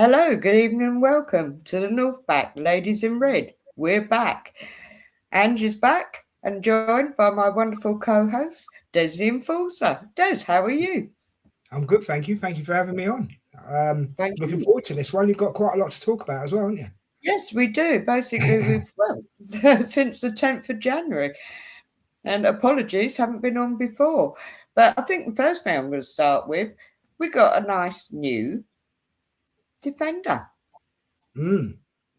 Hello, good evening, and welcome to the North Back, ladies in red. We're back. Ange is back and joined by my wonderful co-host, Des the Enforcer. Des, how are you? I'm good, thank you. Thank you for having me on. Thank Looking you. forward to this one. You've got quite a lot to talk about as well, haven't you? Yes, we do. Basically, since the 10th of January. And apologies, haven't been on before. But I think the first thing I'm going to start with, we got a nice new defender.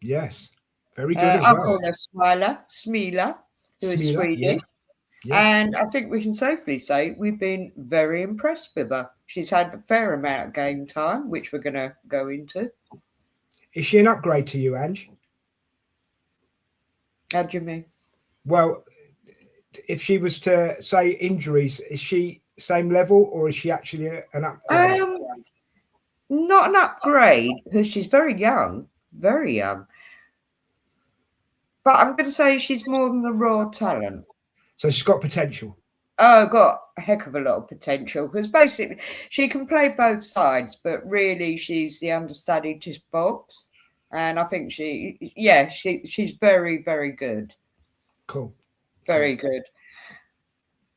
Yes, very good as I well. call her Smila, who is Smila, yeah, Swedish. yeah. And I think we can safely say we've been very impressed with her. She's had a fair amount of game time, which we're going to go into. Is she an upgrade to you, Ange? How do you mean? Well, if she was to say injuries, is she same level or is she actually an upgrade? Um, Not an upgrade because she's very young, very young. But I'm going to say she's more than the raw talent. So she's got potential. Oh, got a heck of a lot of potential because basically she can play both sides, but really she's the understudy to Fox. And I think she's very, very good. Cool. Very good.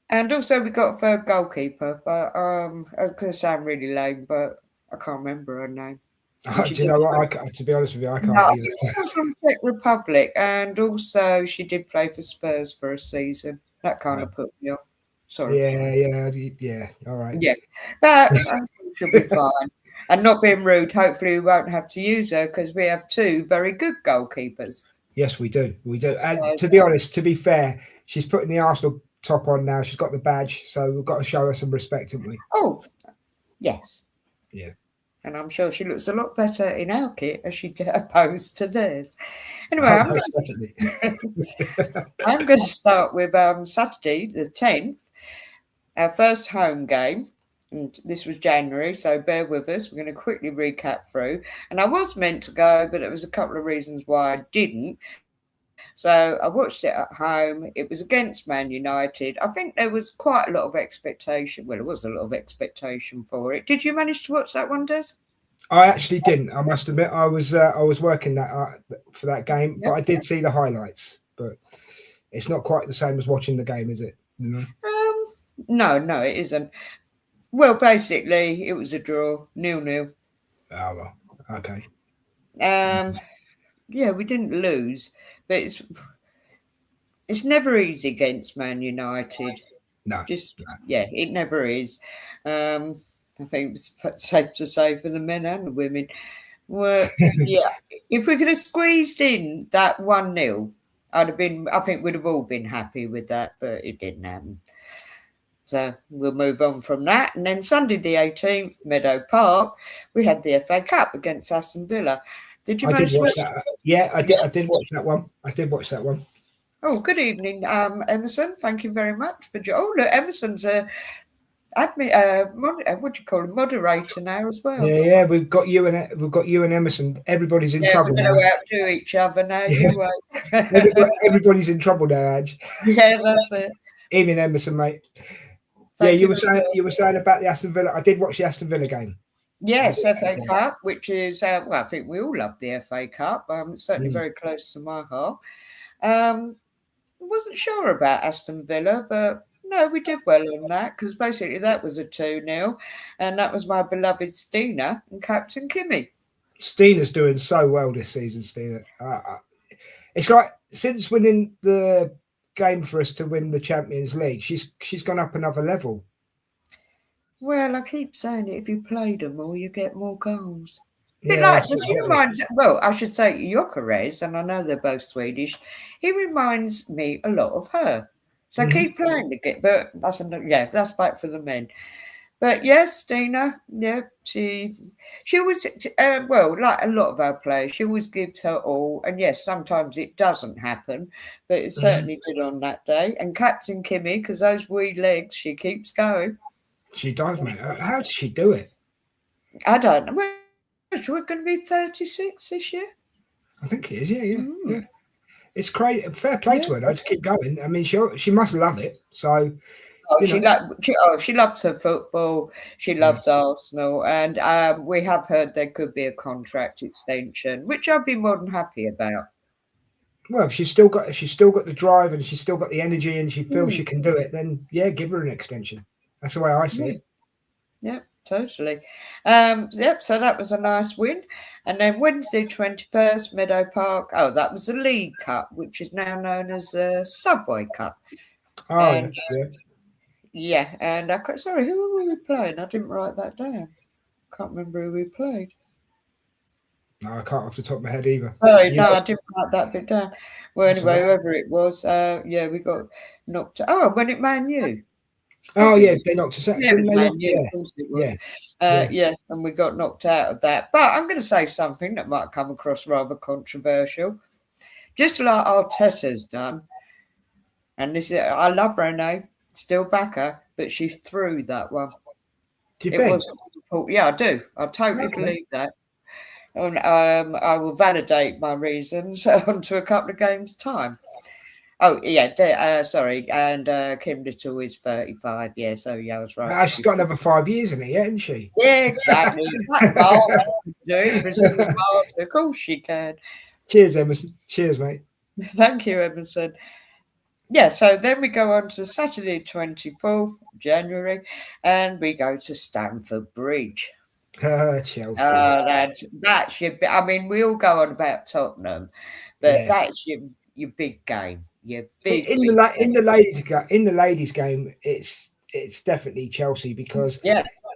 And also we got a third goalkeeper, but it's gonna sound really lame, but I can't remember her name. And she Do you did know what? To be honest with you, I no, can't I either. think she was from Czech Republic, and also she did play for Spurs for a season. That kind of put me off. Sorry. Yeah. All right. Yeah, but I think she'll be fine. And not being rude, hopefully we won't have to use her because we have two very good goalkeepers. Yes, we do. We do. And So, to be honest, to be fair, she's putting the Arsenal top on now. She's got the badge, so we've got to show her some respect, haven't we? oh, yes. Yeah. And I'm sure she looks a lot better in our kit as she opposed to theirs. Anyway, Oh, most definitely. I'm going to start with Saturday, the 10th, our first home game. And this was January, so bear with us. We're going to quickly recap through. And I was meant to go, but there was a couple of reasons why I didn't. So I watched it at home. It was against Man United. I think there was quite a lot of expectation. Well, there was a lot of expectation for it. Did you manage to watch that one, Des? I actually didn't. I must admit, I was working that for that game, but Yep. I did see the highlights. But it's not quite the same as watching the game, is it? You know? No, it isn't. Well, basically, it was a draw, 0-0. Oh well. Okay. Yeah, we didn't lose, but it's never easy against Man United. No. Just yeah, it never is. I think it's safe to say for the men and the women. Well, yeah, if we could have squeezed in that 1-0, I'd have been. I think we'd have all been happy with that, but it didn't happen. So we'll move on from that. And then Sunday the 18th, Meadow Park, we had the FA Cup against Aston Villa. Did you I did manage to watch watch? that. Yeah, I did. I did watch that one. I did watch that one. Oh, good evening, Emerson. Thank you very much for. Oh, look, Emerson's a admin. What do you call him? Moderator now as well. Yeah. We've got you and Emerson. Everybody's in Yeah, we're trouble going now. to outdo each other now. Yeah. You won't. Everybody's in trouble now, Ange. Yeah, that's it. Even Emerson, mate. Thank You for you were saying about the Aston Villa. I did watch the Aston Villa game. yes, FA Cup, which is well, I think we all love the FA Cup. It's certainly Mm. very close to my heart. I wasn't sure about Aston Villa, but no, we did well on that because basically that was a 2-0, and that was my beloved Stina and Captain Kimmy. Stina's doing so well this season, Stina. It's like since winning the game for us to win the Champions League, she's gone up another level. Well, I keep saying it, if you play them more, you get more goals. Bit Yeah, like, that's does he reminds, well, I should say Jokeres, and I know they're both Swedish, he reminds me a lot of her. So keep playing the game, but that's back for the men. But yes, Stina, yeah, she was well, like a lot of our players, she always gives her all, and yes, sometimes it doesn't happen, but it certainly did on that day. And Captain Kimmy, because those wee legs, she keeps going. She does, mate. How does she do it? I don't know. We're going to be 36 this year. I think it is. Yeah. It's great. Fair play to her though to keep going. I mean, she must love it. So She loves her football. She loves Arsenal, and we have heard there could be a contract extension, which I'd be more than happy about. Well, if she's still got the drive and she's still got the energy and she feels Mm. she can do it, then yeah, give her an extension. That's the way I see it. Yep, totally. Yep, so that was a nice win. And then Wednesday, 21st, Meadow Park. Oh, that was the League Cup, which is now known as the Subway Cup. Oh, And yeah. yeah, and sorry, who were we playing? I didn't write that down. Can't remember who we played. No, I can't off the top of my head either. Sorry, no, I didn't write that bit down. Well, That's anyway, all right. whoever it was, yeah, we got knocked out. Oh, when it Man U. Oh yeah, they knocked us out. Yeah, it was Didn't they Man knock- U, of course it was. Yeah. Yeah, and we got knocked out of that. But I'm going to say something that might come across rather controversial. Just like Arteta's done, and this is, I love Renee, still back her, but she threw that one. Do you It think? wasn't. Yeah, I do. I totally Okay. believe that. And I will validate my reasons onto a couple of games' time. Oh, yeah, sorry. And Kim Little is 35. Yeah, so yeah, I was right. She's got another 5 years in it, yet, hasn't she? Yeah, exactly. Brazil, of course she can. Cheers, Emerson. Cheers, mate. Thank you, Emerson. Yeah, so then we go on to Saturday, 24th January, and we go to Stamford Bridge. Chelsea. That should be. I mean, we all go on about Tottenham, but that's your big game. Your big in the ladies' game, it's definitely Chelsea because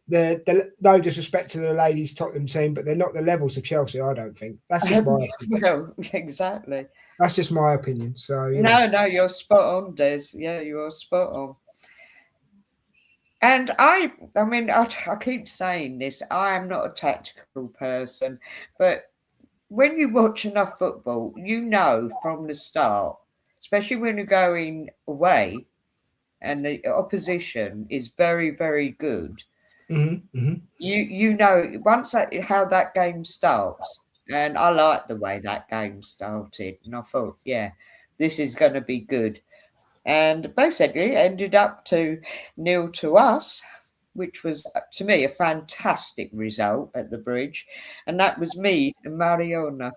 the no disrespect to the ladies Tottenham team, but they're not the levels of Chelsea. I don't think that's just my opinion. Well, exactly. That's just my opinion. So no, you're spot on, Des. Yeah, you are spot on. And I mean, I keep saying this. I am not a tactical person, but when you watch enough football, you know from the start, especially when you're going away, and the opposition is very, very good. You know once how that game starts, and I like the way that game started, and I thought, yeah, this is going to be good. And basically ended up 2-0 to us, which was to me a fantastic result at the bridge, and that was me and Mariona.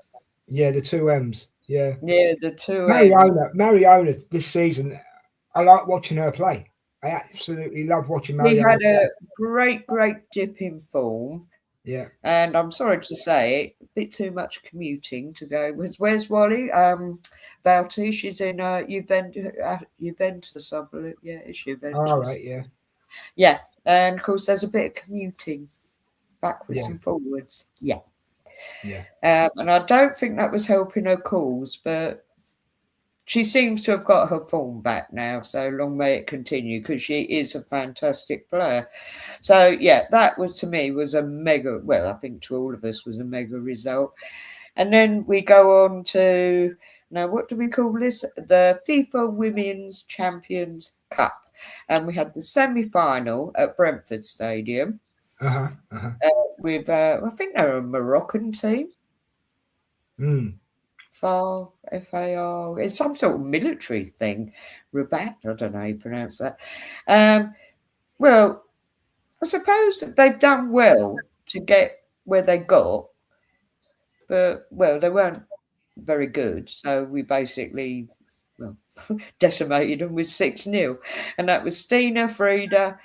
Yeah, the two M's. Yeah, the two Mariona this season. I like watching her play. I absolutely love watching Mariona. We had a great dip in form. Yeah, and I'm sorry to say, a bit too much commuting to go. Where's Wally? Valti, she's in Juventus, I believe. Yeah, it's Juventus. All right, yeah. Yeah, and of course there's a bit of commuting backwards and forwards. Yeah. And I don't think that was helping her cause, but she seems to have got her form back now, so long may it continue because she is a fantastic player. So, yeah, that was to me was a mega, well, I think to all of us was a mega result. And then we go on to, now what do we call this? The FIFA Women's Champions Cup. And we had the semi-final at Brentford Stadium with, I think they're a Moroccan team. FAR, it's some sort of military thing. Rabat, I don't know how you pronounce that. Well, I suppose they've done well to get where they got, but, well, they weren't very good. So we basically, decimated them with 6-0. And that was Stina, Frida,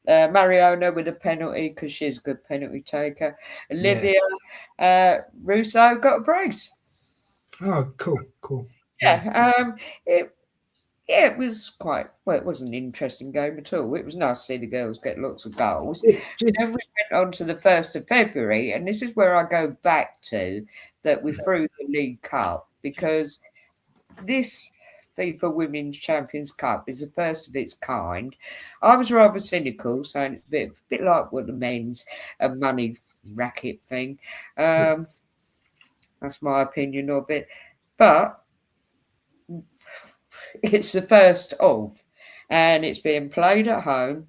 Mariona with a penalty because she's a good penalty taker. Olivia Russo got a brace. Oh, cool. Yeah, it was quite, well, it wasn't an interesting game at all. It was nice to see the girls get lots of goals. Then we went on to the 1st of February, and this is where I go back to that we threw the League Cup because this FIFA Women's Champions Cup is the first of its kind. I was rather cynical, saying it's a bit like what the men's money racket thing. That's my opinion of it. But it's the first of, and it's being played at home.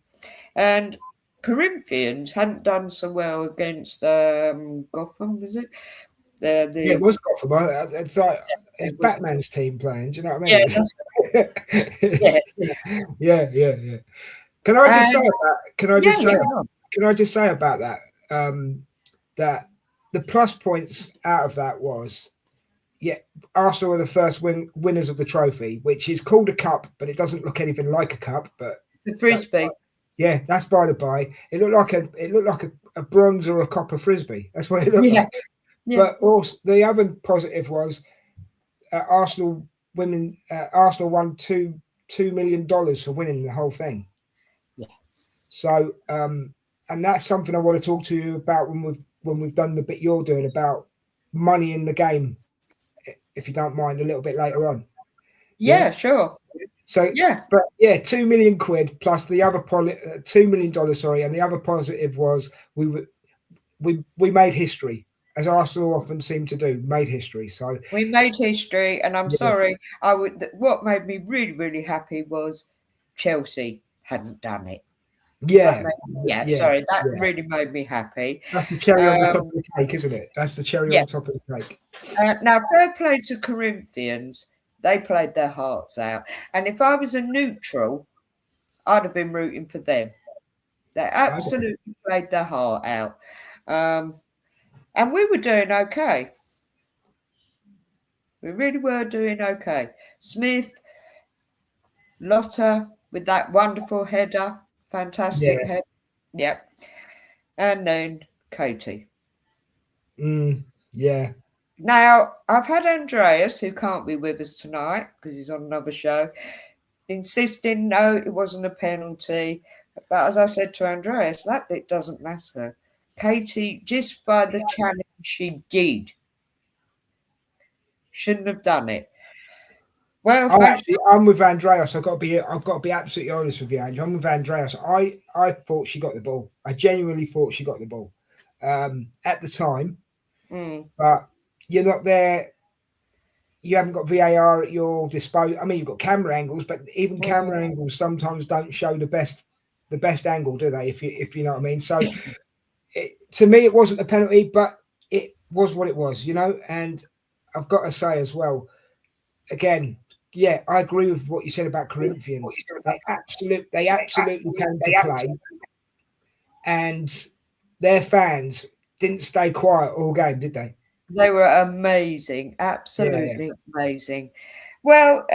And Corinthians hadn't done so well against Gotham, was it? It was Gotham. It's like it's Batman's team playing. Do you know what I mean? Yeah. Yeah. Can I just say about? Can I just say? Yeah. Can I just say about that? That the plus points out of that was, yeah, Arsenal were the first winners of the trophy, which is called a cup, but it doesn't look anything like a cup. But The frisbee. Yeah, that's by the by. It looked like a bronze or a copper frisbee. That's what it looked like. Yeah. But also the other positive was Arsenal won $2 million for winning the whole thing. Yeah. So and that's something I want to talk to you about when we've done the bit you're doing about money in the game, if you don't mind, a little bit later on. Yeah, sure. So yeah, but yeah, £2 million plus the other $2 million. Sorry, and the other positive was we made history, as Arsenal often seem to do. Made history. So we made history, and I'm sorry. What made me really, really happy was Chelsea hadn't done it. Yeah, sorry, that really made me happy. That's the cherry on the top of the cake, isn't it? That's the cherry on the top of the cake. Now, fair play to Corinthians. They played their hearts out. And if I was a neutral, I'd have been rooting for them. They absolutely played their heart out. And we were doing okay. We really were doing okay. Smith, Lotta with that wonderful header. Fantastic head. Yep. And then Katie. Yeah. Now, I've had Andreas, who can't be with us tonight because he's on another show, insisting no, it wasn't a penalty. But as I said to Andreas, that bit doesn't matter. Katie, just by the challenge she did, shouldn't have done it. Well, I'm with Andreas. I've got to be absolutely honest with you, Andrew. I'm with Andreas. I thought she got the ball. I genuinely thought she got the ball at the time. But you're not there. You haven't got VAR at your disposal. I mean, you've got camera angles, but even camera angles sometimes don't show the best angle, do they? If you know what I mean. So, to me, it wasn't a penalty, but it was what it was, you know. And I've got to say as well, again, yeah, I agree with what you said about Corinthians. They absolutely came to play, and their fans didn't stay quiet all game, did they? They were amazing, absolutely amazing. Well,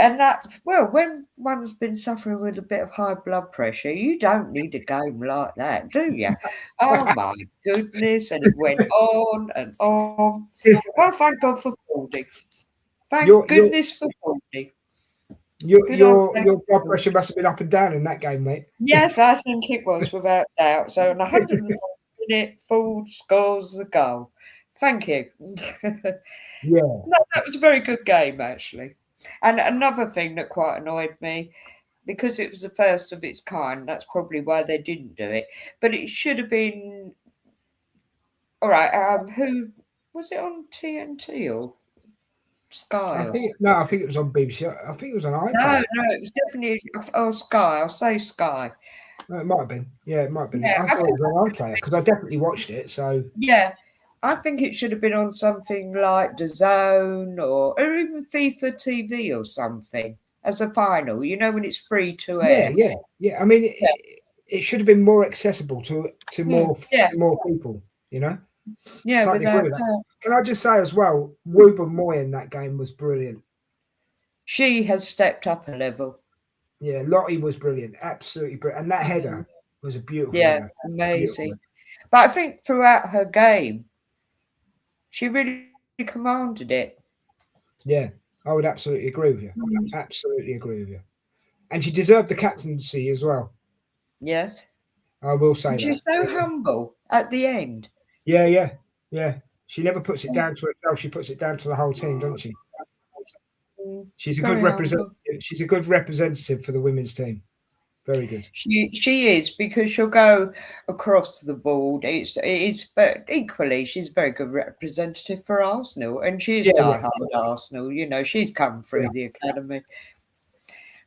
when one's been suffering with a bit of high blood pressure, you don't need a game like that, do you? Oh my goodness! And it went on and on. Well, thank God for 40. Thank goodness for 40. Your blood pressure must have been up and down in that game, mate. Yes, I think it was, without doubt. So, an 104-minute full scores the goal. Thank you. No, that was a very good game, actually. And another thing that quite annoyed me, because it was the first of its kind, that's probably why they didn't do it. But it should have been. All right. Who was it on TNT or Sky? I think it was on BBC. I think it was on iPad. No, it was definitely Sky. I'll say Sky. No, it might have been. Yeah, it might have been. Yeah, I thought it was on iPlayer because I definitely watched it. So yeah, I think it should have been on something like DAZN or even FIFA TV or something as a final. You know, when it's free to air. Yeah. I mean, it should have been more accessible to more people. You know. Yeah. Can I just say as well, Ruben Moy in that game was brilliant. She has stepped up a level. Yeah, Lottie was brilliant, absolutely brilliant, and that header was a beautiful. Yeah, amazing. But I think throughout her game, she really commanded it. Yeah, I would absolutely agree with you. Absolutely agree with you. And she deserved the captaincy as well. Yes. I will say that. She's so humble at the end. Yeah. She never puts it down to herself. She puts it down to the whole team, doesn't she? She's a good representative. She's a good representative for the women's team. Very good. She is, because she'll go across the board. It is, but equally, she's a very good representative for Arsenal, and she is diehard Arsenal. You know, she's come through the academy.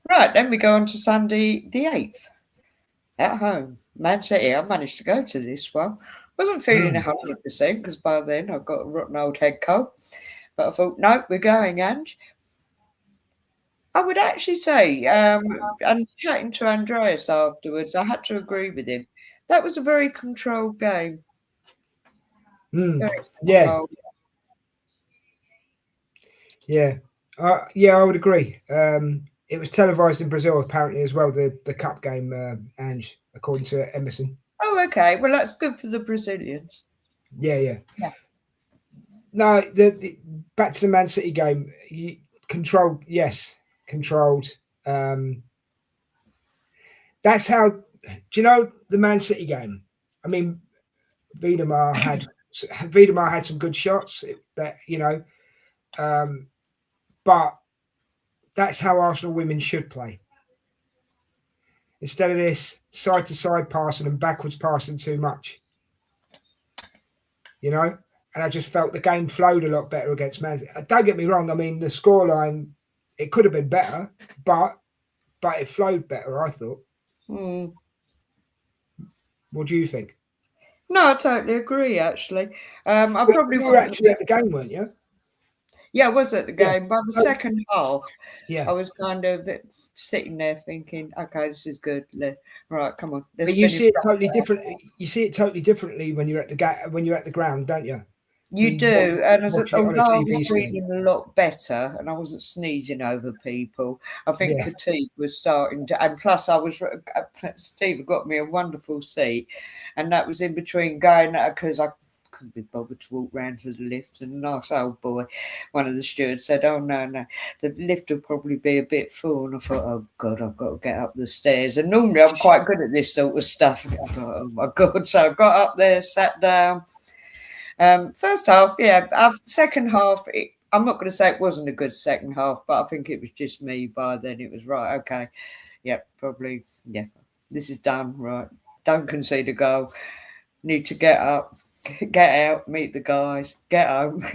Right, then we go on to Sunday the 8th at home, Man City. I managed to go to this one. Wasn't feeling 100% because by then I've got a rotten old head cold, but I thought, no, we're going, Ange. I would actually say, and chatting to Andreas afterwards, I had to agree with him. That was a very controlled game. Very Yeah, controlled. yeah, I would agree. It was televised in Brazil apparently as well. The cup game, Ange, according to Emerson. Oh, okay. Well, that's good for the Brazilians. Yeah. Yeah. No, the back to the Man City game. Controlled, yes, controlled. That's how. Do you know the Man City game? I mean, Wiedemar had some good shots. Um, but that's how Arsenal women should play. Instead of this side to side passing and backwards passing too much, And I just felt the game flowed a lot better against Man City. Don't get me wrong. I mean, the scoreline, it could have been better, but it flowed better, I thought. What do you think? No, I totally agree. Actually, I probably you were wasn't. actually at the game, weren't you? Yeah, I was at the game. By the Oh, second half, yeah. I was kind of sitting there thinking, "Okay, this is good. Right, come on, let's But you finish see it up totally there." different. You see it totally differently when you're at the ground, don't you? You do, and Watching it on a although I was TV screen. feeling a lot better, and I wasn't sneezing over people, I think Yeah. fatigue was starting to, and plus I was, Steve got me a wonderful seat, and that was in between going, because I couldn't be bothered to walk round to the lift, and a nice old boy, one of the stewards said, "Oh no, the lift will probably be a bit full," and I thought, "Oh God, I've got to get up the stairs," and normally I'm quite good at this sort of stuff. I thought, "Oh my God," so I got up there, sat down. First half, yeah. Second half, I'm not going to say it wasn't a good second half, but I think it was just me by then. It was right, okay. Yeah, probably, yeah. This is done, right. Don't concede a goal. Need to get up, get out, meet the guys, get home.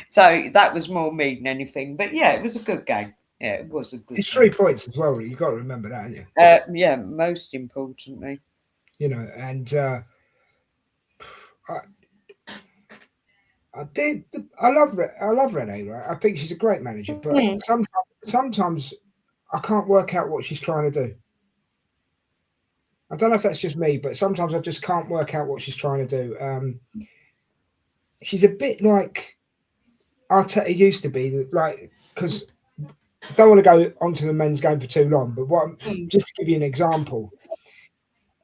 So that was more me than anything. But yeah, it was a good game. Yeah, it was a good It's game. 3 points as well. You've got to remember that, haven't you? Yeah, most importantly. And I love Renee, right? I think she's a great manager, but sometimes I can't work out what she's trying to do. I don't know if that's just me, but sometimes I just can't work out what she's trying to do. She's a bit like Arteta used to be, like, because I don't want to go onto the men's game for too long, but just to give you an example,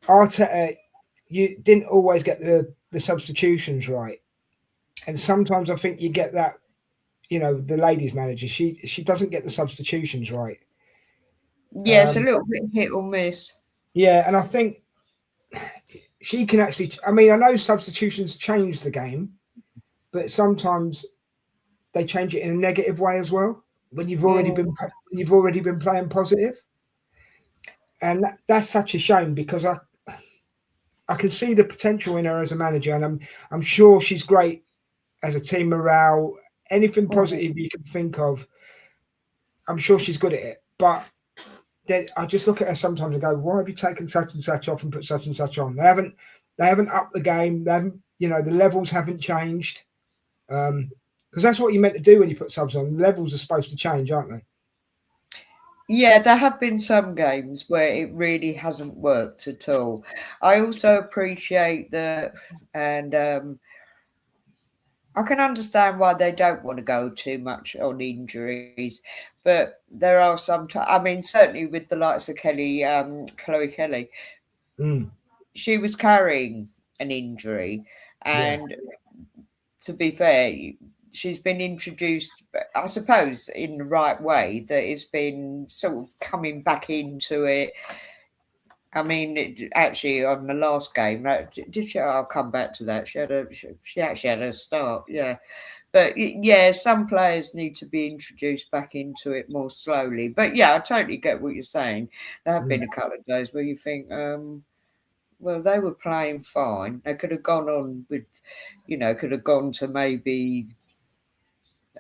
Arteta, you didn't always get the substitutions right, and sometimes I think you get that. The ladies manager, she doesn't get the substitutions right. Yeah, it's a little bit hit or miss. Yeah, and I think she can actually. I mean, I know substitutions change the game, but sometimes they change it in a negative way as well. When you've already been playing positive, and that's such a shame because I can see the potential in her as a manager, and I'm sure she's great as a team morale. Anything positive you can think of, I'm sure she's good at it. But then I just look at her sometimes and go, "Why have you taken such and such off and put such and such on?" They haven't upped the game. They haven't, the levels haven't changed. Because that's what you're meant to do when you put subs on. The levels are supposed to change, aren't they? Yeah, there have been some games where it really hasn't worked at all. I also appreciate that, and I can understand why they don't want to go too much on injuries, but there are some. I mean, certainly with the likes of Chloe Kelly, she was carrying an injury, and to be fair, she's been introduced, I suppose, in the right way, that it's been sort of coming back into it. I mean, actually, on the last game, did she? I'll come back to that. She actually had a start, yeah. But yeah, some players need to be introduced back into it more slowly. But yeah, I totally get what you're saying. There have been a couple of days where you think, well, they were playing fine. They could have gone on with, could have gone to maybe.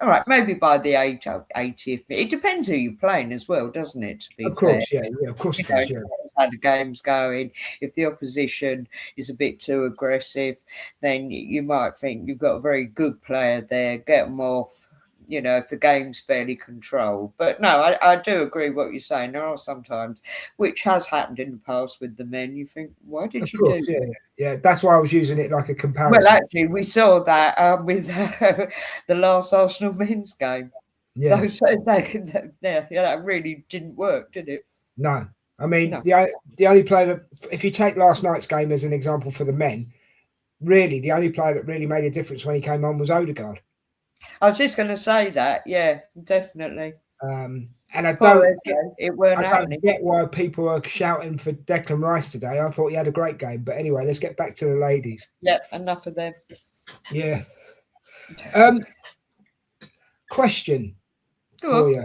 All right, maybe by the 80th minute. It depends who you're playing as well, doesn't it, to be Of fair? course, yeah, of course it does, yeah. How the game's going. If the opposition is a bit too aggressive, then you might think you've got a very good player there, get them off, if the game's fairly controlled. But no, I do agree what you're saying. There are sometimes, which has happened in the past with the men, you think, why did you do that? Yeah, that's why I was using it like a comparison. Well, actually, we saw that with the last Arsenal men's game. Yeah. That really didn't work, did it? No. I mean, the only player that, if you take last night's game as an example for the men, really, the only player that really made a difference when he came on was Odegaard. I was just going to say that. Yeah, definitely. And I don't get why people are shouting for Declan Rice today. I thought he had a great game. But anyway, let's get back to the ladies. Yeah, enough of them. Yeah. Question for you.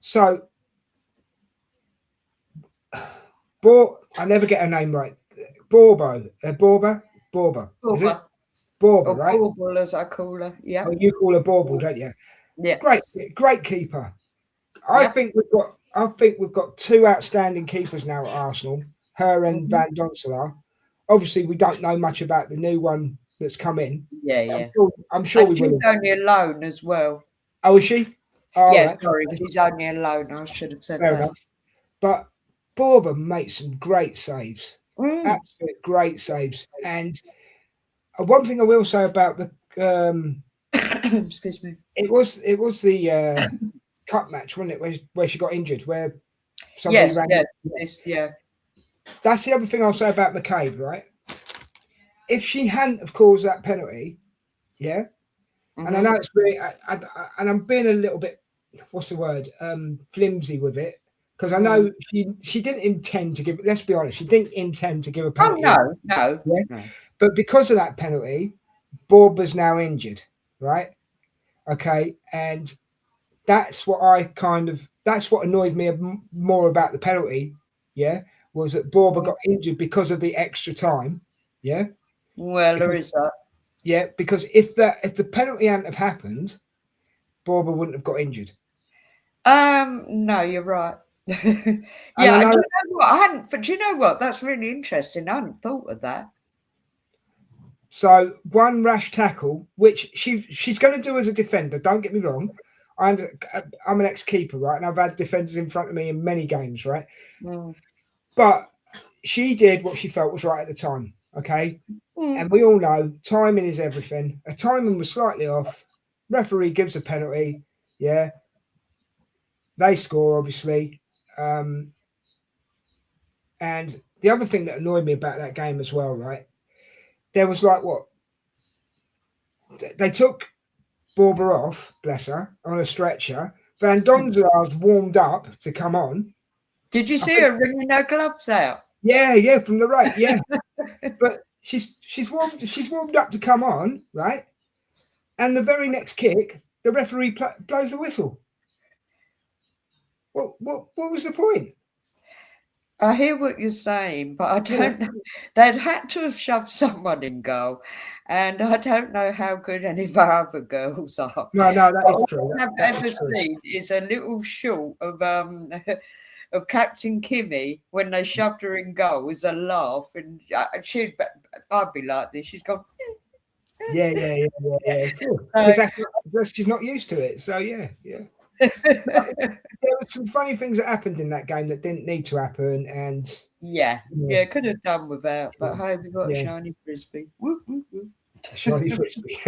So, I never get her name right. Borba. Is it? Borba, right? Borba, as I call her. Yeah. Oh, you call her Borba, don't you? Yeah. Great keeper. I think we've got two outstanding keepers now at Arsenal, her and Van Donselaar. Obviously, we don't know much about the new one that's come in. Yeah. I'm sure we will. She's only a loan as well. Oh, is she? Oh, yes, sorry, she's only a loan. I should have said Fair that. Enough. But Borba makes some great saves. Absolute great saves. And one thing I will say about the excuse me. It was the cup match, wasn't it, where she got injured, where somebody ran. Yeah. That's the other thing I'll say about McCabe, right? If she hadn't have caused that penalty, and I know it's really, and I'm being a little bit, what's the word, flimsy with it, because I know she didn't intend to give. Let's be honest, she didn't intend to give a penalty. Oh no. But because of that penalty, Borba's now injured, right? Okay, and that's what annoyed me more about the penalty, was that Borba got injured because of the extra time, Well, there is that. Yeah, because if the penalty hadn't have happened, Borba wouldn't have got injured. No, you're right. Do you know what? But do you know what? That's really interesting. I hadn't thought of that. So one rash tackle, which she's going to do as a defender. Don't get me wrong. I'm an ex-keeper, right? And I've had defenders in front of me in many games, right? But she did what she felt was right at the time, okay? And we all know timing is everything. Her timing was slightly off. Referee gives a penalty, They score, obviously. And the other thing that annoyed me about that game as well, right? There was they took Borba off, bless her, on a stretcher. Van Donselaar's warmed up to come on. Did you see her wringing her gloves out? Yeah, from the right, yeah. But she's warmed up to come on, right? And the very next kick, the referee blows the whistle. What was the point? I hear what you're saying, but I don't know. They'd had to have shoved someone in goal, and I don't know how good any of our other girls are. No, that is true. What I've ever seen is a little short of Captain Kimmy when they shoved her in goal is a laugh, and I'd be like this. She's gone. Yeah. She's not used to it, so yeah. There were some funny things that happened in that game that didn't need to happen, and could have done without. But hey, we got a shiny frisbee. Whoop, whoop, whoop. Shiny frisbee.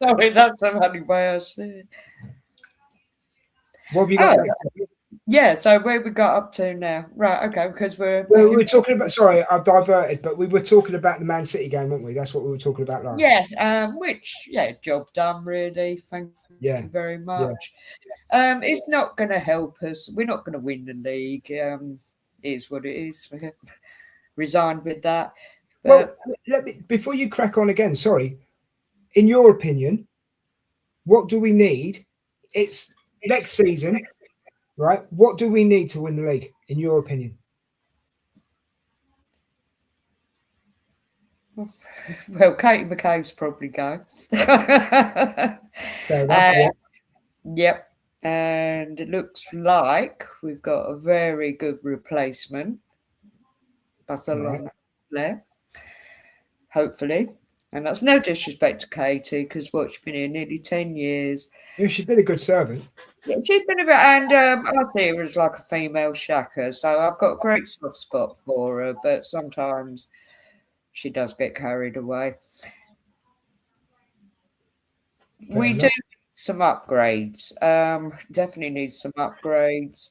Sorry, that's a funny way I say it. What have you got? Yeah, so where we got up to now? Right, okay, because we were talking about. Sorry, I've diverted, but we were talking about the Man City game, weren't we? That's what we were talking about last. Job done, really. Thank you very much. Yeah. It's not going to help us. We're not going to win the league. It is what it is. We're resigned with that. But, well, before you crack on again. Sorry, in your opinion, what do we need? It's next season. Right, what do we need to win the league, in your opinion? Well, Katie McCabe's probably go. Yep, and it looks like we've got a very good replacement. Barcelona there, hopefully. And that's no disrespect to Katie, because she's been here nearly 10 years. Yeah, she's been a good servant. Yeah, she's been a bit, and I see her as like a female shaka, so I've got a great soft spot for her, but sometimes she does get carried away. We do need some upgrades. Definitely need some upgrades.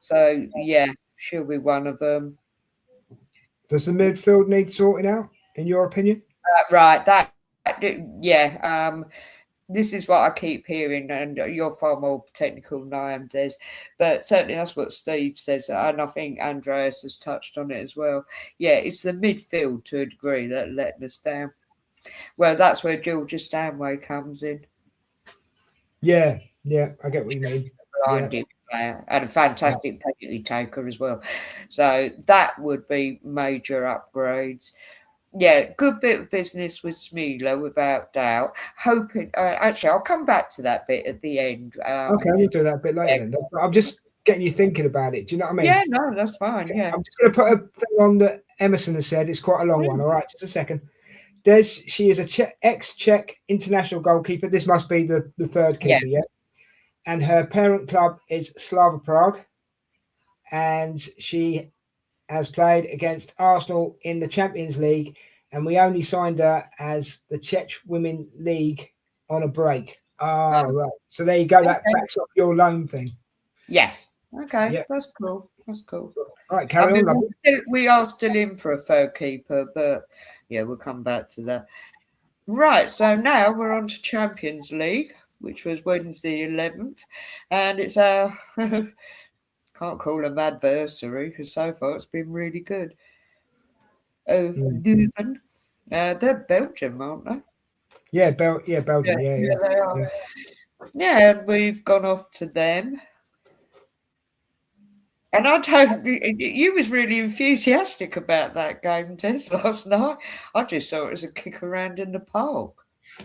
So yeah, she'll be one of them. Does the midfield need sorting out, in your opinion? Right, yeah. This is what I keep hearing, and you're far more technical than I am, Des. But certainly that's what Steve says, and I think Andreas has touched on it as well. Yeah, it's the midfield to a degree that letting us down. Well, that's where Georgia Stanway comes in. Yeah, I get what you mean. Blinding player and a fantastic penalty taker as well. So that would be major upgrades. Yeah, good bit of business with Smeela, without doubt. Hoping, actually, I'll come back to that bit at the end. Okay, we'll do that a bit later then. I'm just getting you thinking about it. Do you know what I mean? Yeah, no, that's fine. Yeah. I'm just going to put a thing on that Emerson has said. It's quite a long one. All right, just a second. She is a ex-Czech international goalkeeper. This must be the third keeper, yeah? And her parent club is Slava Prague. And she has played against Arsenal in the Champions League, and we only signed her as the Czech Women League on a break. Right. So there you go. That backs up your loan thing. Yeah. Okay. Yeah. That's cool. That's cool. All right, carry on. We are still in for a third keeper, but yeah, we'll come back to that. Right. So now we're on to Champions League, which was Wednesday 11th, and it's our can't call them adversary because so far it's been really good. Duven. They're Belgium, aren't they? Yeah, Belgium. Yeah, they are. Yeah, we've gone off to them. And I don't. You was really enthusiastic about that game, Tess, last night. I just saw it as a kick around in the park.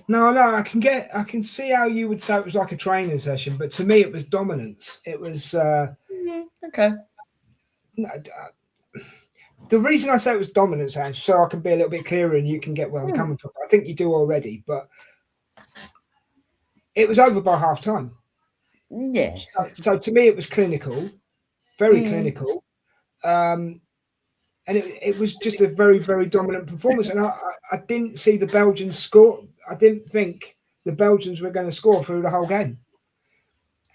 No, I can see how you would say it was like a training session, but to me it was dominance. It was okay. The reason I say it was dominance, Ange, so I can be a little bit clearer and you can get where I'm coming from. I think you do already, but it was over by half time. Yeah. So to me it was clinical, very clinical. And it was just a very, very dominant performance. And I didn't see the Belgians score. I didn't think the Belgians were going to score through the whole game.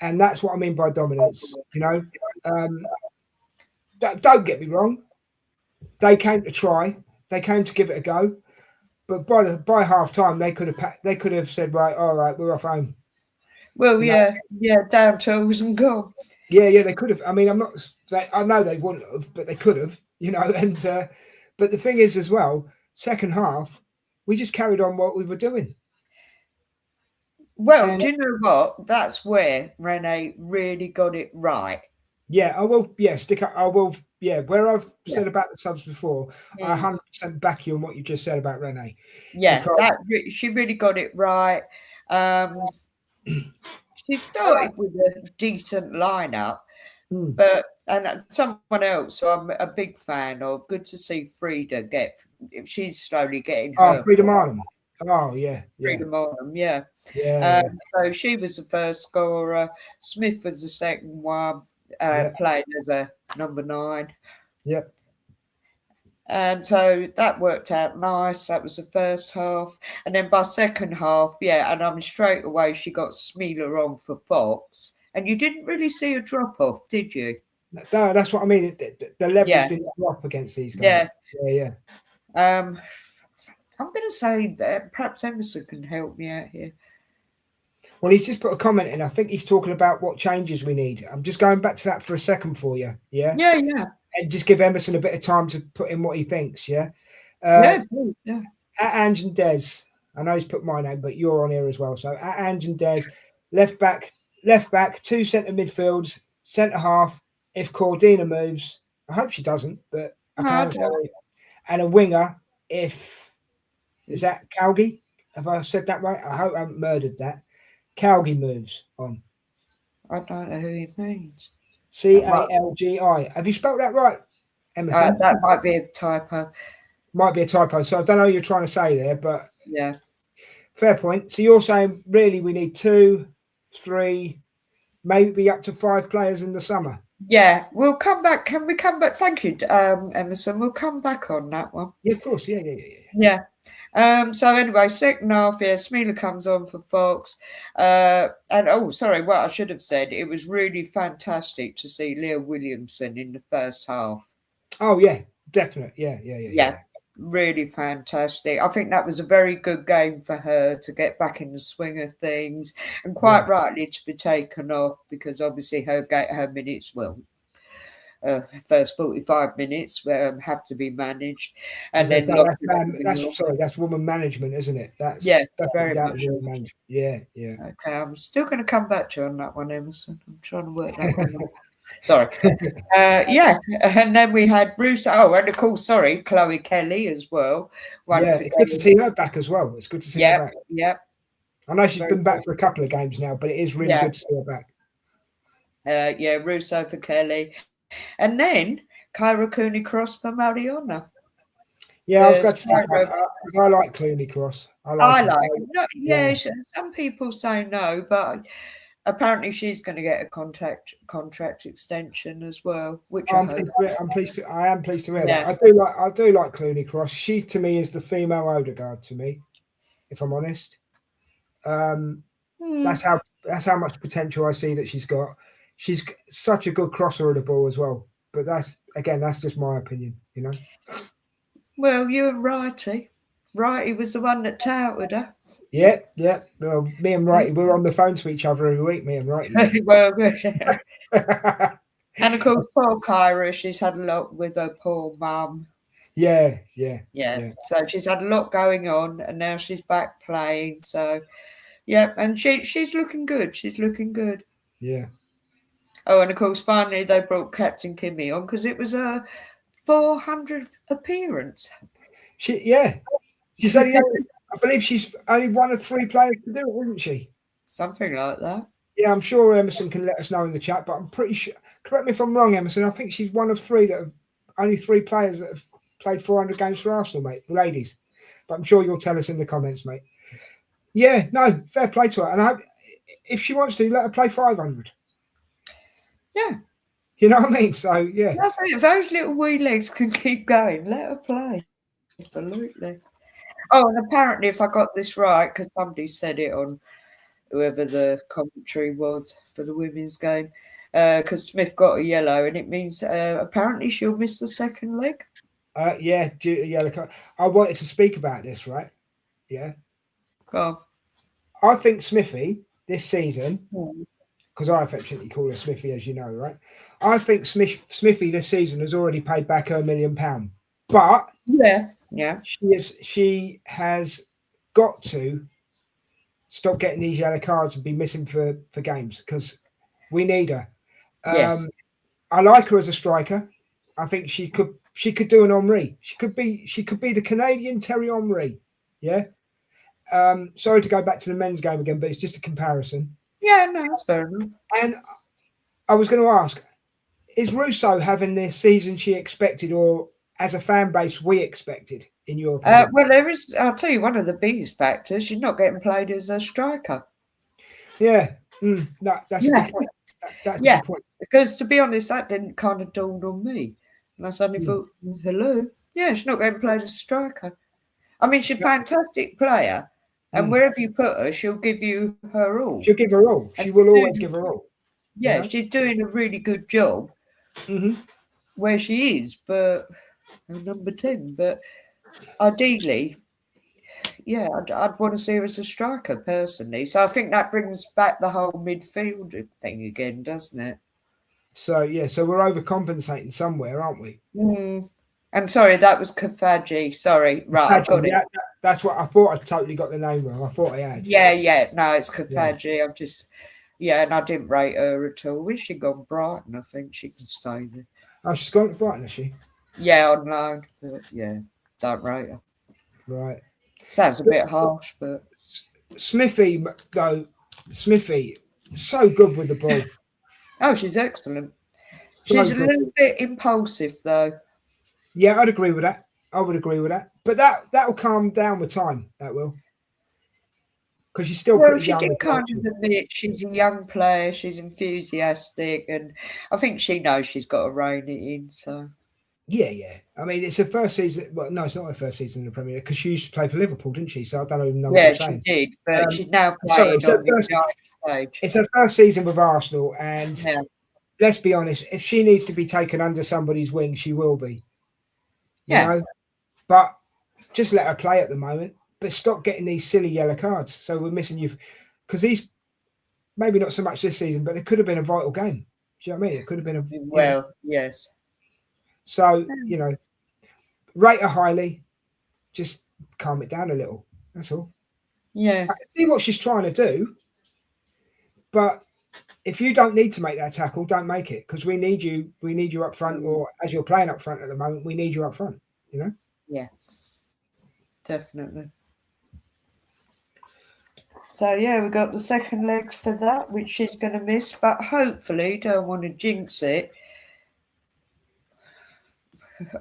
And that's what I mean by dominance. You know, don't get me wrong. They came to try. They came to give it a go. But by half time, they could have said, right, all right, we're off home. Well, down tools and gone. Yeah, they could have. I mean, I know they wouldn't have, but they could have. You know, and but the thing is as well, second half, we just carried on what we were doing. Well, do you know what? That's where Renee really got it right. Yeah, I will. Yeah, stick up. I will. Yeah, where I've said about the subs before, I 100% back you on what you just said about Renee. Yeah, she really got it right. She started with a decent lineup, but someone else who I'm a big fan of. Good to see Frida she's slowly getting her. Frida Martin. Oh yeah. Frida Martin, yeah. So she was the first scorer. Smith was the second one. Played as a number 9. Yep. And so that worked out nice. That was the first half. And then by second half, and straight away she got Smeela on for Fox. And you didn't really see a drop off, did you? No, that's what I mean. The levels didn't drop against these guys. Yeah. I'm going to say that perhaps Emerson can help me out here. Well, he's just put a comment in. I think he's talking about what changes we need. I'm just going back to that for a second for you. Yeah. Yeah. And just give Emerson a bit of time to put in what he thinks. Yeah. Yeah. At Ange and Des, I know he's put my name, but you're on here as well. So at Ange and Des, left back, 2 centre midfields, centre half. If Cordina moves, I hope she doesn't, but I can't say. And a winger. Is that Calgi? Have I said that right? I hope I haven't murdered that. Calgi moves on. I don't know who he means. Calgi. Have you spelled that right, Emerson? That might be a typo. Might be a typo. So I don't know what you're trying to say there, but yeah. Fair point. So you're saying really we need 2, 3, maybe up to 5 players in the summer? Yeah, we'll come back. Can we come back? Thank you, Emerson. We'll come back on that one. Yeah, of course. Yeah. So anyway, second half, Smealer comes on for Fox. Sorry, what I should have said, it was really fantastic to see Leah Williamson in the first half. Oh, yeah, definitely. Yeah. Really fantastic. I think that was a very good game for her to get back in the swing of things, and quite rightly to be taken off, because obviously her minutes, first 45 minutes have to be managed, and then that's woman management, isn't it? That's very much woman management. Yeah. Okay, I'm still going to come back to you on that one, Emerson. I'm trying to work that one out. Sorry. And then we had Russo. Oh, and of course, Chloe Kelly as well. It's good to see her back as well. It's good to see her back. Yeah. I know she's been back for a couple of games now, but it is really good to see her back. Russo for Kelly. And then Kyra Cooney-Cross for Mariona. Yeah, I was going to say, I like Clooney-Cross. I like it. No, some people say no, but apparently she's going to get a contract extension as well, which I am pleased to hear that. I do like Clooney-Cross. She to me is the female Odegaard to me, if I'm honest. That's how much potential I see that she's got. She's such a good crosser of the ball as well. But that's just my opinion, you know. Well, you and Righty. Righty was the one that touted her. Yeah. Well, me and Righty, we're on the phone to each other every week, me and Righty. Well, good. And of course, poor Kyra, she's had a lot with her poor mum. Yeah. So she's had a lot going on, and now she's back playing. So, and she's looking good. She's looking good. Yeah. Oh, and of course, finally they brought Captain Kimmy on because it was her 400th appearance. She's only, I believe she's only one of 3 players to do it, isn't she? Something like that. Yeah, I'm sure Emerson can let us know in the chat, but I'm pretty sure. Correct me if I'm wrong, Emerson. I think she's one of 3 that have only 3 players that have played 400 games for Arsenal, mate, ladies. But I'm sure you'll tell us in the comments, mate. Yeah, no, fair play to her, and I hope if she wants to, let her play 500. Yeah. You know what I mean? So, yeah. That's it. If those little wee legs can keep going, let her play. Absolutely. Oh, and apparently, if I got this right, because somebody said it on whoever the commentary was for the women's game, because Smith got a yellow, and it means apparently she'll miss the second leg. Yeah, due to yellow card. I wanted to speak about this, right? Yeah. Go on. I think Smithy this season, because I affectionately call her Smithy, as you know, right? I think Smithy this season has already paid back her £1 million, but she has got to stop getting these yellow cards and be missing for games because we need her. Yes. I like her as a striker. I think she could do an Henry. She could be the Canadian Terry Henry. Yeah. Sorry to go back to the men's game again, but it's just a comparison. Yeah, no, that's fair enough. And I was going to ask, is Russo having the season she expected, or as a fan base we expected, in your opinion? Well, there is, I'll tell you, one of the biggest factors, she's not getting played as a striker. Yeah, that's a good point. That's a good point. Because to be honest, that didn't kind of dawn on me. And I suddenly thought, hello? Yeah, she's not getting played as a striker. I mean, she's a fantastic player. And wherever you put her, she'll give you her all. She'll give her all. She will always give her all. Yeah, she's doing a really good job where she is, but number 10. But ideally, I'd want to see her as a striker personally. So I think that brings back the whole midfield thing again, doesn't it? So we're overcompensating somewhere, aren't we? I'm sorry, that was Kafaji. Sorry, right, I've got it. That's what I thought. I totally got the name wrong. I thought I had. Yeah. No, it's Kafaji. I'm just, and I didn't rate her at all. Where's she gone? Brighton, I think she can stay there. Oh, she's gone to Brighton, has she? Yeah, on loan. But don't rate her. Right. Sounds a bit harsh, but Smithy, so good with the ball. Oh, she's excellent. She's a little bit impulsive, though. Yeah, I'd agree with that. I would agree with that. But that will calm down with time. That will. Because she's still pretty young. She did kind of admit she's a young player, she's enthusiastic, and I think she knows she's got to rein it in. So yeah. I mean, it's her first season. Well, no, it's not her first season in the Premier League because she used to play for Liverpool, didn't she? So I don't even know what I'm saying. Yeah, she did, but she's now playing on the stage. It's her first season with Arsenal, and let's be honest, if she needs to be taken under somebody's wing, she will be. You know? But just let her play at the moment. But stop getting these silly yellow cards. So we're missing you because these maybe not so much this season, but it could have been a vital game. Do you know what I mean? It could have been yes. So rate her highly. Just calm it down a little. That's all. Yeah. I can see what she's trying to do, but if you don't need to make that tackle, don't make it because we need you. We need you up front, or as you're playing up front at the moment, we need you up front. You know. Yeah. Definitely. So we got the second leg for that, which she's going to miss, but hopefully, don't want to jinx it.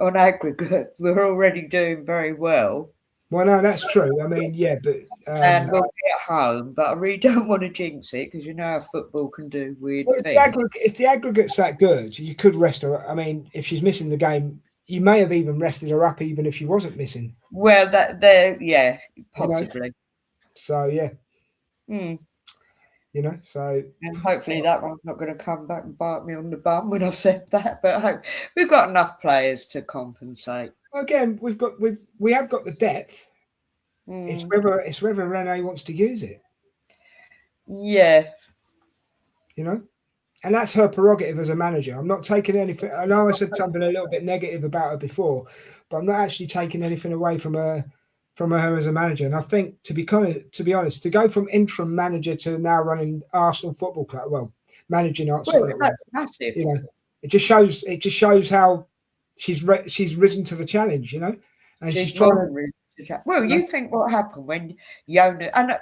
On aggregate, we're already doing very well. Well, no, that's true. I mean, but and we'll be at home, but I really don't want to jinx it because you know how football can do weird things. If the aggregate's that good, you could rest her. I mean, if she's missing the game, you may have even rested her up, even if she wasn't missing. Well, possibly. So so and hopefully that one's not going to come back and bite me on the bum when I've said that. But we've got enough players to compensate. Again, we have got the depth. It's whether Renee wants to use it. Yeah. And that's her prerogative as a manager. I'm not taking anything. I know I said something a little bit negative about her before, but I'm not actually taking anything away from her as a manager. And I think, to be honest, to go from interim manager to now running Arsenal Football Club, managing Arsenal, that's massive. It just shows how she's risen to the challenge, and she's trying to. Well, you think what happened when Yona and.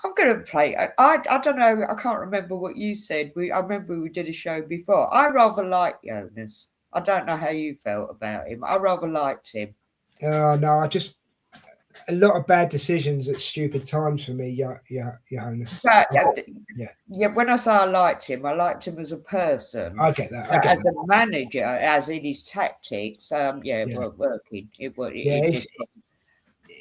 I'm going to play. I don't know. I can't remember what you said. I remember we did a show before. I rather like Jonas. I don't know how you felt about him. I rather liked him. No, I just a lot of bad decisions at stupid times for me, Jonas. When I say I liked him as a person. I get that. As a manager, as in his tactics, it weren't working.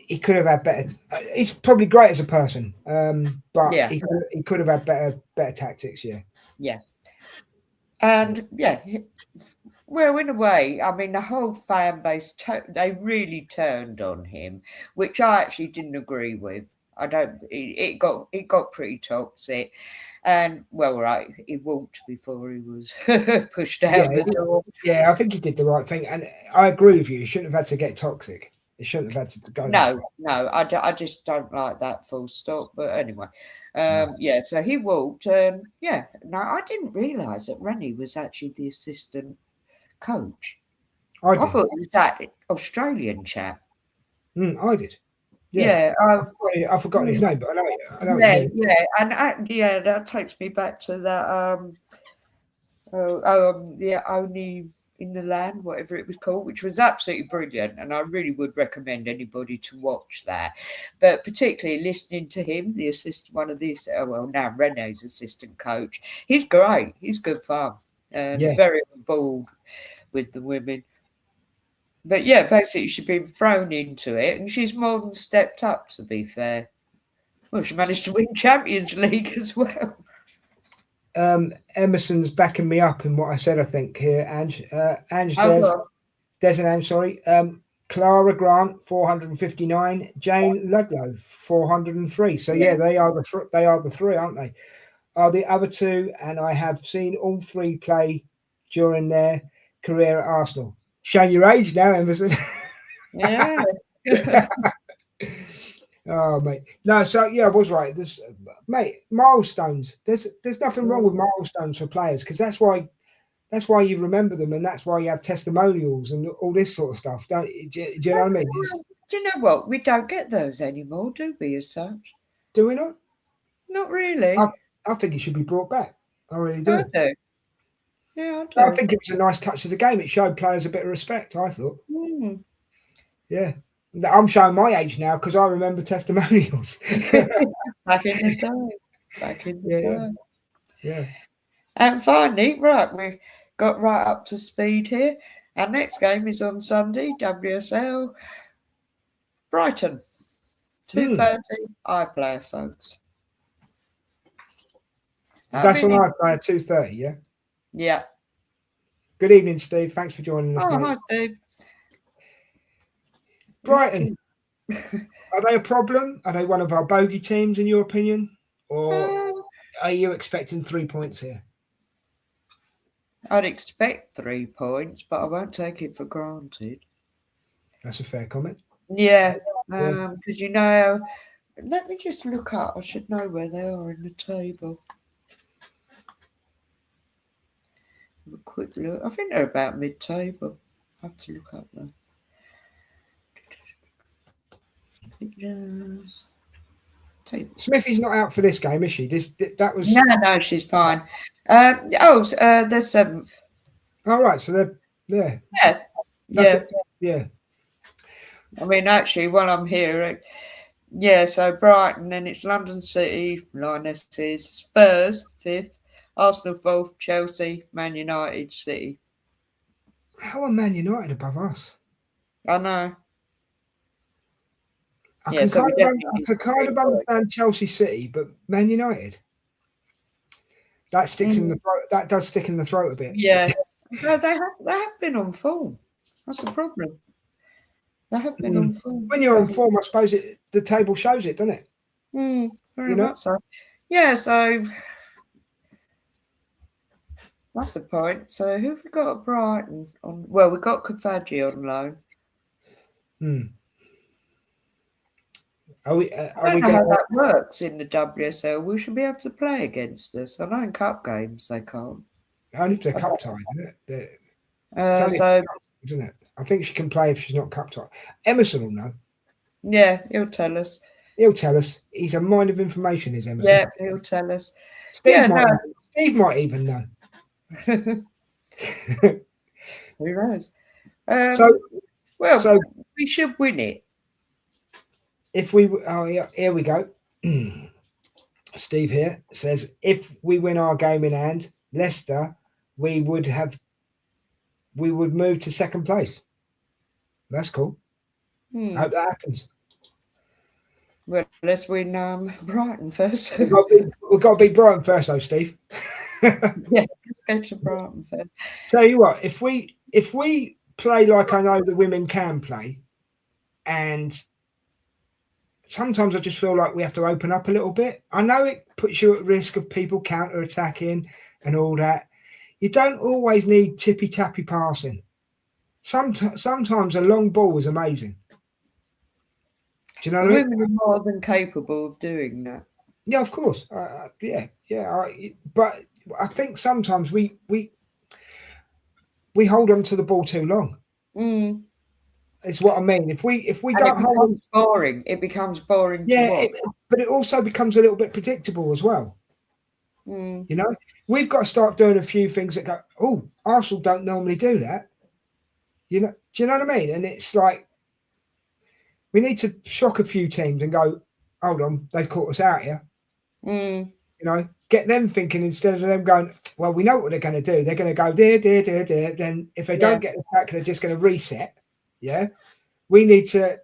He could have had better. He's probably great as a person, but he could have had better tactics. Yeah. And well, in a way, I mean, the whole fan base they really turned on him, which I actually didn't agree with. I don't. It got pretty toxic, and he walked before he was pushed out the door. Yeah, I think he did the right thing, and I agree with you. He shouldn't have had to get toxic. It shouldn't have had to go. No, I just don't like that full stop. But anyway, so he walked. No, I didn't realise that Rennie was actually the assistant coach. I thought it was that Australian chap. I did. I've forgotten his name, but I know. And that takes me back to that. Only in the Land, whatever it was called, which was absolutely brilliant, and I really would recommend anybody to watch that. But particularly listening to him, one of these, now Renee's assistant coach, he's great. He's good fun and very involved with the women. But basically she's been thrown into it, and she's more than stepped up. To be fair, well, she managed to win Champions League as well. Emerson's backing me up in what I said, I think, here, Ange. Des and Ange, sorry. Clara Grant, 459. Jane Ludlow, 403. So, they are the three, aren't they? Are the other two, and I have seen all three play during their career at Arsenal. Showing your age now, Emerson. Yeah. Oh, mate. No, so I was right. There's, milestones. There's nothing wrong with milestones for players because that's why you remember them, and that's why you have testimonials and all this sort of stuff. Do you know what I mean? Do you know what? We don't get those anymore, do we? As such, do we not? Not really. I think it should be brought back. I really do. Yeah, I do. I think it was a nice touch of the game. It showed players a bit of respect, I thought. Yeah. I'm showing my age now because I remember testimonials. Back in the day. Back in the day. Yeah. And finally, right, we got right up to speed here. Our next game is on Sunday, WSL Brighton. 2:30 iPlayer, folks. That's on iPlayer 2:30, yeah? Yeah. Good evening, Steve. Thanks for joining us, mate. Hi, Steve. Brighton. Are they a problem? Are they one of our bogey teams, in your opinion? Or are you expecting 3 points here? I'd expect 3 points, but I won't take it for granted. That's a fair comment. Yeah, because let me just look up. I should know where they are in the table. Have a quick look. I think they're about mid-table. I have to look up there. Smithy's not out for this game, is she? That was no, she's fine. They're 7th. All right, so they're yeah. I mean, actually, while I'm here, so Brighton, then it's London City, Lionesses, Spurs 5th, Arsenal 4th, Chelsea, Man United, City. How are Man United above us? I know. I can kind of understand Chelsea City, but Man United, that sticks in the throat. That does stick in the throat a bit. Yeah, no, they have been on form. That's the problem. They have been on form. When you're on form, I suppose the table shows it, doesn't it? Very much so. Yeah, so that's the point. So who have we got at Brighton on? Well, we've got Kafaji on loan. I don't know how that works in the WSL. We should be able to play against us. I know in cup games they can't. Only if they're cup tied, isn't it? Isn't it? I think she can play if she's not cup tied. Emerson will know. Yeah, he'll tell us. He's a mind of information, is Emerson. Yeah, he'll tell us. Steve might even know. Who knows? We should win it. Here we go. Steve here says, if we win our game in hand, Leicester, we would move to second place. That's cool. I hope that happens. Well, let's win Brighton first. We've got to beat Brighton first, though, Steve. Yeah, let's go to Brighton first. Tell you what, if we play like I know the women can play, and sometimes I just feel like we have to open up a little bit. I know it puts you at risk of people counter-attacking and all that. You don't always need tippy-tappy passing. Sometimes a long ball is amazing. Do you know what I mean? Women are more than capable of doing that. Yeah, of course. But I think sometimes we hold on to the ball too long. It's what I mean. If we don't hold on, boring. It becomes boring. Yeah, but it also becomes a little bit predictable as well. You know, we've got to start doing a few things that go, oh, Arsenal don't normally do that. You know, do you know what I mean? And it's like we need to shock a few teams and go, hold on, they've caught us out here. You know, get them thinking instead of them going, well, we know what they're going to do. They're going to go there. Then if they don't get the attack, they're just going to reset. Yeah, we need to.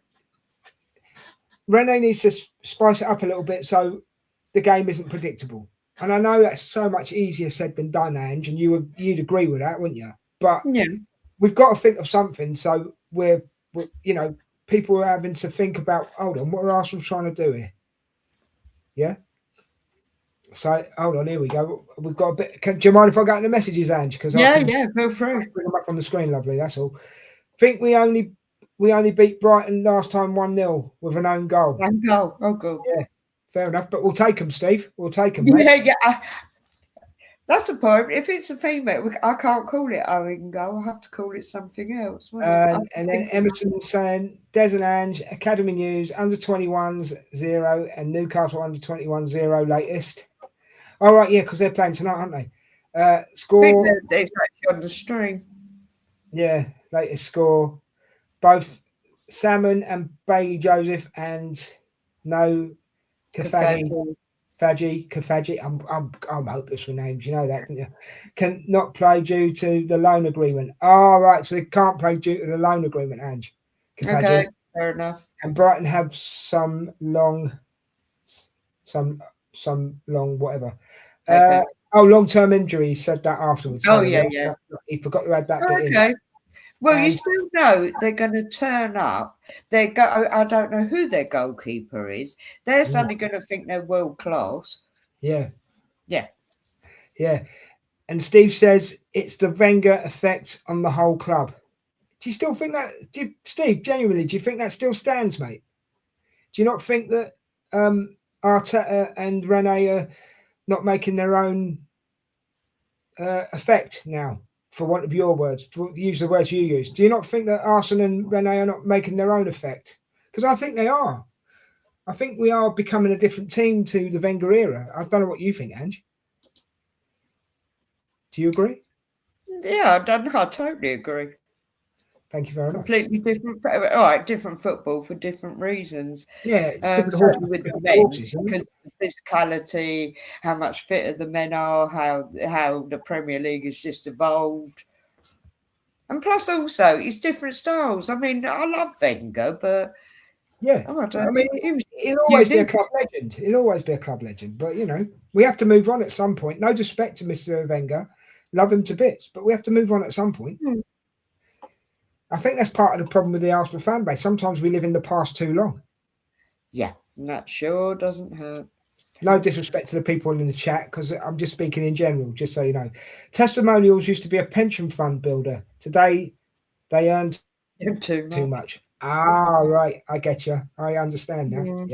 Rene needs to spice it up a little bit so the game isn't predictable. And I know that's so much easier said than done, Ange, and you'd agree with that, wouldn't you? But we've got to think of something. So we're people are having to think about, hold on, what are Arsenal trying to do here? Yeah. So hold on, here we go. We've got a bit. Do you mind if I go into messages, Ange? Because go through. Bring them up on the screen, lovely. That's all. Think we only beat Brighton last time 1-0 with an own goal. One goal. Oh, good. Yeah, fair enough. But we'll take them, Steve. We'll take them. Mate. Yeah. That's the point. If it's a female, I can't call it own goal. I have to call it something else. And then Emerson saying, Des and Ange, Academy News, under 21s 0 and Newcastle under 21 0 latest. All right, yeah, because they're playing tonight, aren't they? Score. I think it's actually on the stream. Yeah, latest score. Both Salmon and Bailey Joseph and no Kafaji. I'm hopeless with names. You know that, don't you? Can not play due to the loan agreement. Oh, right. So they can't play due to the loan agreement, Ange. Kafaji. Okay, fair enough. And Brighton have some long whatever. Okay. Long-term injury. He said that afterwards. Oh, yeah. He forgot to add that bit in. Okay. Well, you still know they're going to turn up. I don't know who their goalkeeper is. They're suddenly going to think they're world class. Yeah. Yeah. Yeah. And Steve says it's the Wenger effect on the whole club. Do you still think that, Steve, genuinely, do you think that still stands, mate? Do you not think that Arteta and Rene are not making their own effect now, for want of your words, to use the words you use? Do you not think that Arsene and Rene are not making their own effect? Because I think they are. I think we are becoming a different team to the Wenger era. I don't know what you think, Ange. Do you agree? Yeah, I totally agree. Thank you very much. Completely different. All right, different football for different reasons. Yeah, with the men, because the physicality, how much fitter the men are, how the Premier League has just evolved, and plus also it's different styles. I mean, I love Wenger, but yeah, I mean, he'll always be a club legend. He'll always be a club legend. But we have to move on at some point. No disrespect to Mr. Wenger, love him to bits, but we have to move on at some point. I think that's part of the problem with the Arsenal fan base. Sometimes we live in the past too long. Yeah, that sure doesn't hurt. No disrespect to the people in the chat, because I'm just speaking in general, just so you know. Testimonials used to be a pension fund builder. Today, they earn too much. Ah, right. I get you. I understand now.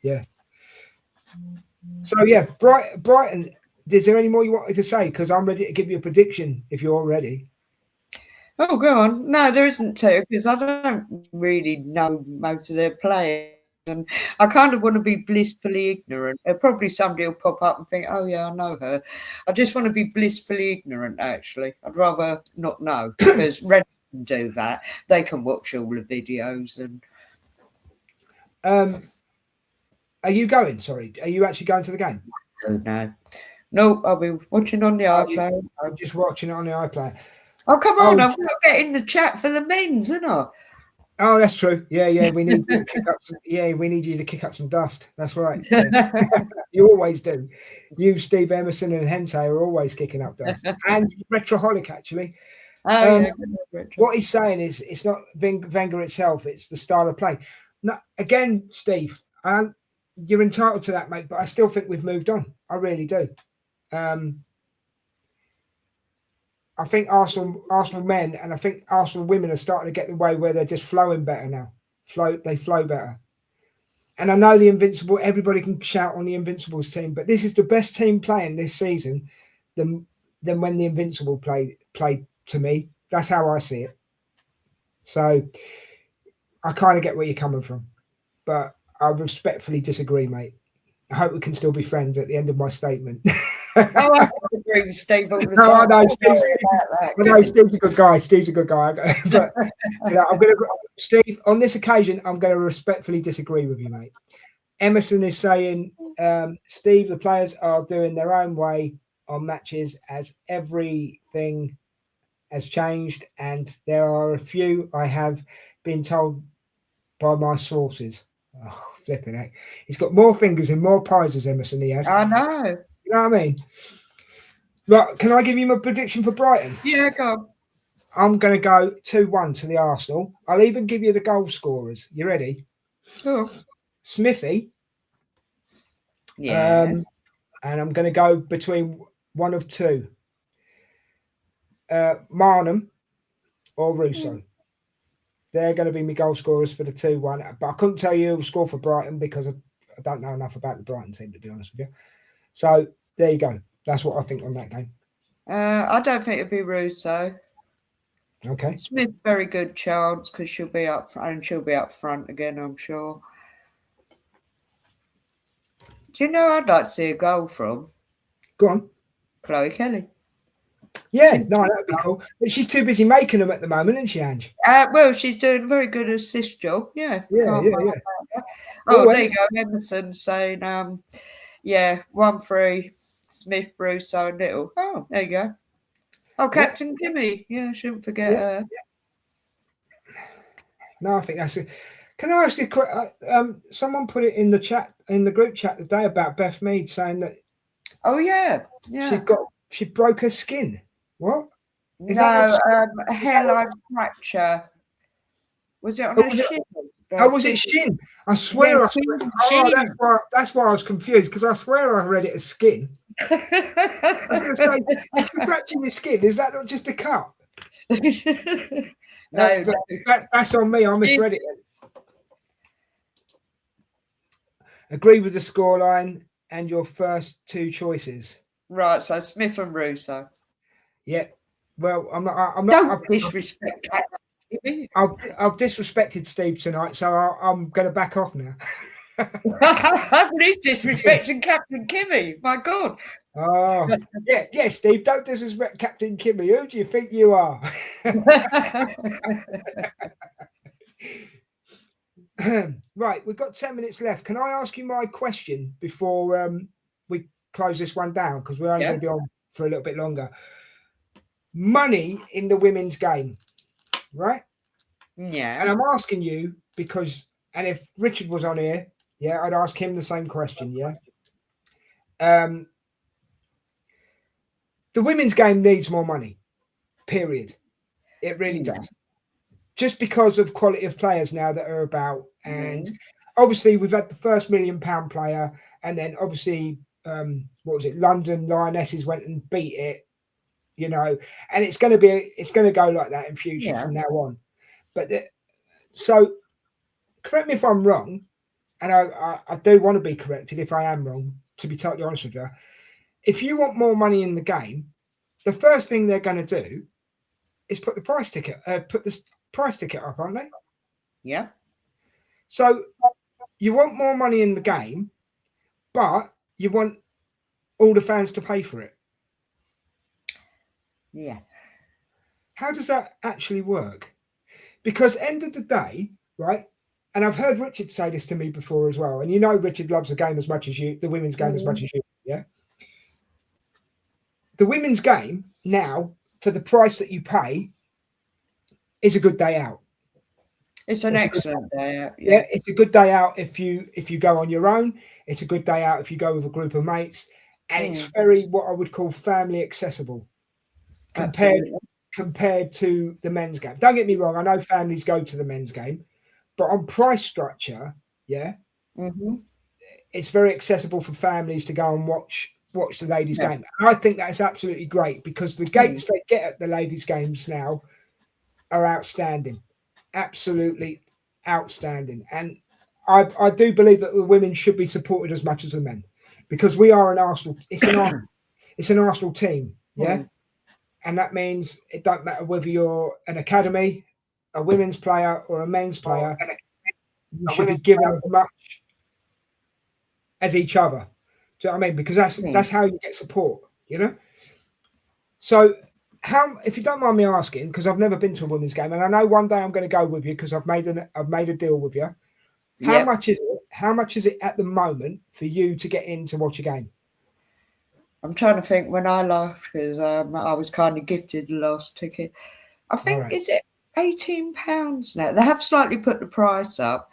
Yeah. So, yeah, Brighton, is there any more you wanted to say? Because I'm ready to give you a prediction if you're ready. Oh, go on. No, there isn't too, because I don't really know most of their players. And I kind of want to be blissfully ignorant. Probably somebody will pop up and think, oh, yeah, I know her. I just want to be blissfully ignorant, actually. I'd rather not know, because Red can do that. They can watch all the videos. And are you going? Sorry. Are you actually going to the game? No, I'll be watching on the iPlayer. I'm just watching it on the iPlayer. Oh, come on. I've got to get in the chat for the men's, isn't I? Oh, that's true. Yeah. We need you to kick up some. Yeah, we need you to kick up some dust. That's right. Yeah. You always do. You, Steve Emerson, and Hente are always kicking up dust. And Retroholic, actually. What he's saying is, it's not Wenger itself; it's the style of play. No, again, Steve, you're entitled to that, mate. But I still think we've moved on. I really do. I think Arsenal men and I think Arsenal women are starting to get the way where they're just flowing better now. They flow better. And I know the Invincible, everybody can shout on the Invincibles team, but this is the best team playing this season than when the Invincible played to me. That's how I see it. So I kind of get where you're coming from, but I respectfully disagree, mate. I hope we can still be friends at the end of my statement. I agree with Steve all the time. No, I know Steve's a good guy. But I'm going to, Steve, on this occasion, I'm going to respectfully disagree with you, mate. Emerson is saying, Steve, the players are doing their own way on matches as everything has changed, and there are a few I have been told by my sources. Oh, flipping heck. He's got more fingers and more pies as Emerson he has. I know. You know what I mean? Right, can I give you my prediction for Brighton? Yeah, go on. I'm going to go 2-1 to the Arsenal. I'll even give you the goal scorers. You ready? Sure. Smithy. Yeah. And I'm going to go between one of two. Marnham or Russo. They're going to be my goal scorers for the 2-1. But I couldn't tell you who will score for Brighton because I don't know enough about the Brighton team, to be honest with you. So there you go. That's what I think on that game. I don't think it'll be Russo. Okay. Smith, very good chance because she'll be up front and she'll be up front again, I'm sure. Do you know I'd like to see a goal from? Go on. Chloe Kelly. Yeah, no, that'd be cool. But she's too busy making them at the moment, isn't she, Ange? Well, she's doing a very good assist job. Yeah. Yeah. Oh, there you go. Emerson saying, 1-3, Smith, Russo, and Little. Oh, there you go. Oh, Captain Kimmy. Yeah, shouldn't forget her. No, I think that's it. Can I ask you a quick? Someone put it in the chat, in the group chat today about Beth Mead saying that. Oh yeah. She broke her skin. What? No, a hairline fracture. Was it on her shin? Oh, was it shin? I swear. That's why I was confused, because I swear I read it as skin. I was going to say, if you're fracturing your skin, is that not just a cut? No, that's on me. I misread it. Agree with the scoreline and your first two choices. Right, so Smith and Russo. Yeah. Well, I'm not. Don't disrespect. I've disrespected Steve tonight, so I'm going to back off now. But he's disrespecting Captain Kimmy. My God. Oh, yeah, Steve, don't disrespect Captain Kimmy. Who do you think you are? Right, we've got 10 minutes left. Can I ask you my question before we close this one down? Because we're only going to be on for a little bit longer. Money in the women's game, right? Yeah. And I'm asking you because, and if Richard was on here, I'd ask him the same question, The women's game needs more money, period. It really does. Just because of quality of players now that are about. And obviously we've had the first £1 million player, and then obviously, London Lionesses went and beat it, and it's going to go like that in future from now on. But so correct me if I'm wrong, and I do want to be corrected if I am wrong, to be totally honest with you. If you want more money in the game, the first thing they're going to do is put the price ticket up, aren't they? Yeah. So you want more money in the game, but you want all the fans to pay for it. Yeah. How does that actually work? Because end of the day, right? And I've heard Richard say this to me before as well. And Richard loves the game as much as you, the women's game as much as you, yeah? The women's game now, for the price that you pay, is a good day out. It's an excellent day out. Yeah, it's a good day out if you go on your own. It's a good day out if you go with a group of mates. And it's very, what I would call, family accessible compared to the men's game. Don't get me wrong, I know families go to the men's game, but on price structure, it's very accessible for families to go and watch the ladies' game. And I think that's absolutely great, because the gates they get at the ladies' games now are outstanding, absolutely outstanding. And I do believe that the women should be supported as much as the men, because we are an Arsenal. It's an Arsenal team, and that means it don't matter whether you're an academy, a women's player, or a men's player. You should be given as much as each other. Do you know what I mean? Because that's how you get support, So how, if you don't mind me asking, because I've never been to a women's game, and I know one day I'm going to go with you because I've made a deal with you. How much is it? How much is it at the moment for you to get in to watch a game? I'm trying to think when I left, because I was kind of gifted the last ticket. I think is it £18 now? They have slightly put the price up.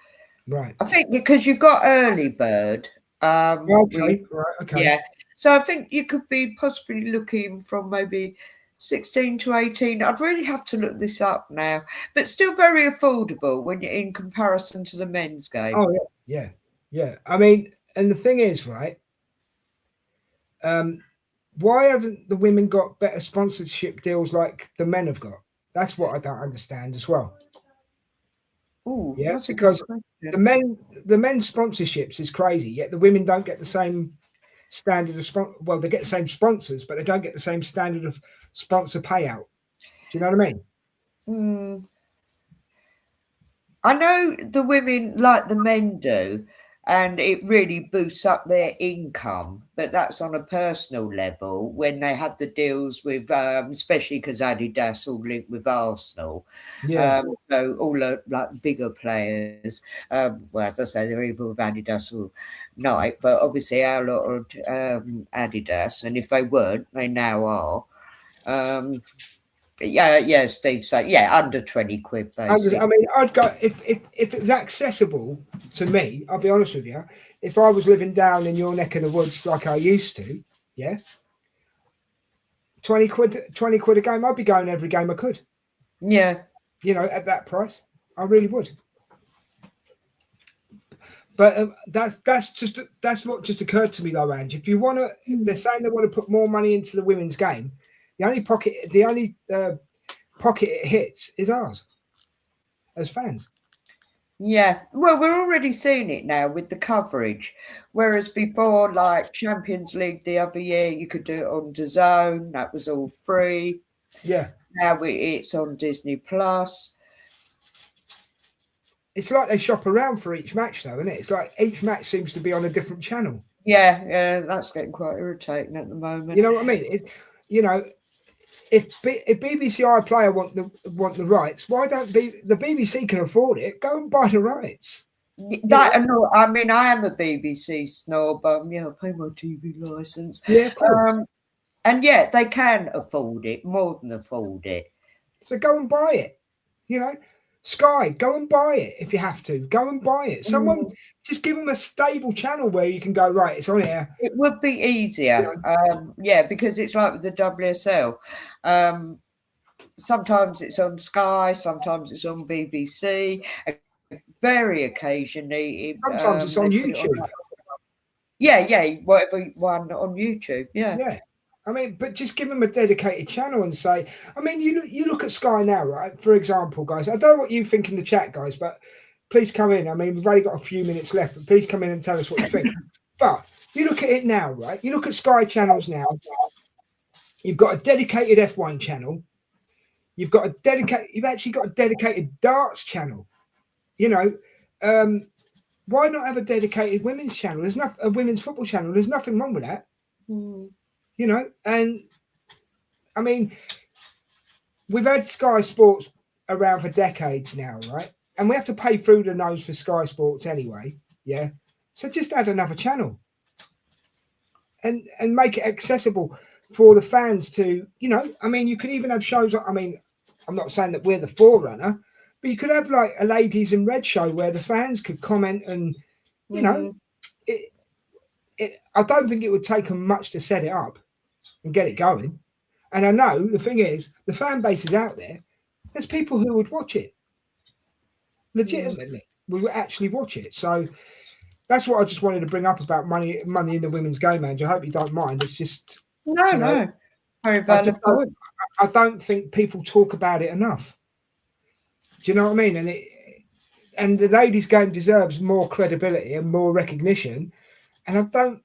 Right. I think because you've got early bird. Okay. Yeah. So I think you could be possibly looking from maybe 16 to 18. I'd really have to look this up now, but still very affordable when you're in comparison to the men's game. Oh yeah. I mean, and the thing is, right? Why haven't the women got better sponsorship deals like the men have got? That's what I don't understand as well. Oh, yeah, because the men's sponsorships is crazy. Yet the women don't get the same standard of well, they get the same sponsors, but they don't get the same standard of sponsor payout. Do you know what I mean? I know the women like the men do, and it really boosts up their income. But that's on a personal level when they have the deals with, especially because Adidas all linked with Arsenal. Yeah. So all the like bigger players, well, as I say, they're either with Adidas or Nike, but obviously our lot are Adidas, and if they weren't, they now are. Yeah, Steve said, yeah, under 20 quid, basically. I mean, I'd go if it was accessible to me. I'll be honest with you. If I was living down in your neck of the woods like I used to, yeah, 20 quid a game, I'd be going every game I could. Yeah. You know, at that price, I really would. But that's what just occurred to me though, Ange. If you want to, they're saying they want to put more money into the women's game. The only pocket it hits is ours as fans. Yeah, well, we're already seeing it now with the coverage. Whereas before, like Champions League the other year, you could do it on DAZN, that was all free. Yeah. Now it's on Disney Plus. It's like they shop around for each match, though, isn't it? It's like each match seems to be on a different channel. Yeah, that's getting quite irritating at the moment. You know what I mean? If BBC iPlayer want the rights, why don't the BBC can afford it? Go and buy the rights. I mean, I am a BBC snob. I pay my TV license. Yeah, of course. And yeah, they can afford it, more than afford it. So go and buy it. Sky, go and buy it if you have to. Go and buy it. Someone just give them a stable channel where you can go, right, it's on here. It would be easier. Because it's like with the WSL. Sometimes it's on Sky, sometimes it's on BBC. Very occasionally. Sometimes it's on YouTube. Whatever one on YouTube. Yeah. Yeah. I mean, but just give them a dedicated channel and say, I mean, you look at Sky now, right? For example, guys, I don't know what you think in the chat, guys, but please come in. I mean, we've only got a few minutes left, but please come in and tell us what you think. But you look at it now, right? You look at Sky channels now. You've got a dedicated F1 channel. You've actually got a dedicated darts channel. Why not have a dedicated women's channel? There's a women's football channel. There's nothing wrong with that. And I mean, we've had Sky Sports around for decades now, right? And we have to pay through the nose for Sky Sports anyway, yeah? So just add another channel and make it accessible for the fans to, I mean, you could even have shows, I mean, I'm not saying that we're the forerunner, but you could have like a Ladies in Red show where the fans could comment and, I don't think it would take them much to set it up and get it going. And I know the thing is, the fan base is out there. There's people who would watch it. Legitimately, we would actually watch it. So that's what I just wanted to bring up about money in the women's game, Ange. I hope you don't mind. It's just no. Very valid point. I don't think people talk about it enough. Do you know what I mean? And the ladies' game deserves more credibility and more recognition. And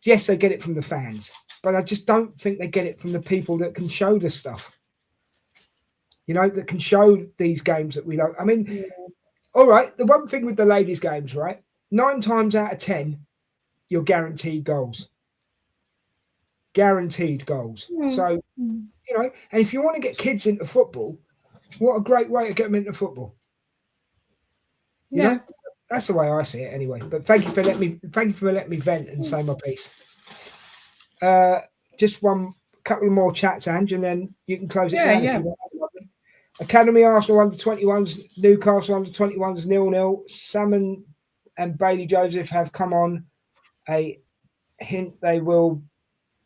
yes, they get it from the fans, but I just don't think they get it from the people that can show the stuff. That can show these games that we don't. I mean, all right, the one thing with the ladies' games, right? 9 times out of 10, you're guaranteed goals. Guaranteed goals. So, and if you want to get kids into football, what a great way to get them into football. You know? That's the way I see it anyway. But thank you for letting me vent and say my piece. Just couple of more chats, Ange, and then you can close it down. Yeah. Academy Arsenal under 21s, Newcastle under 21s 0-0. Salmon and Bailey Joseph have come on a hint they will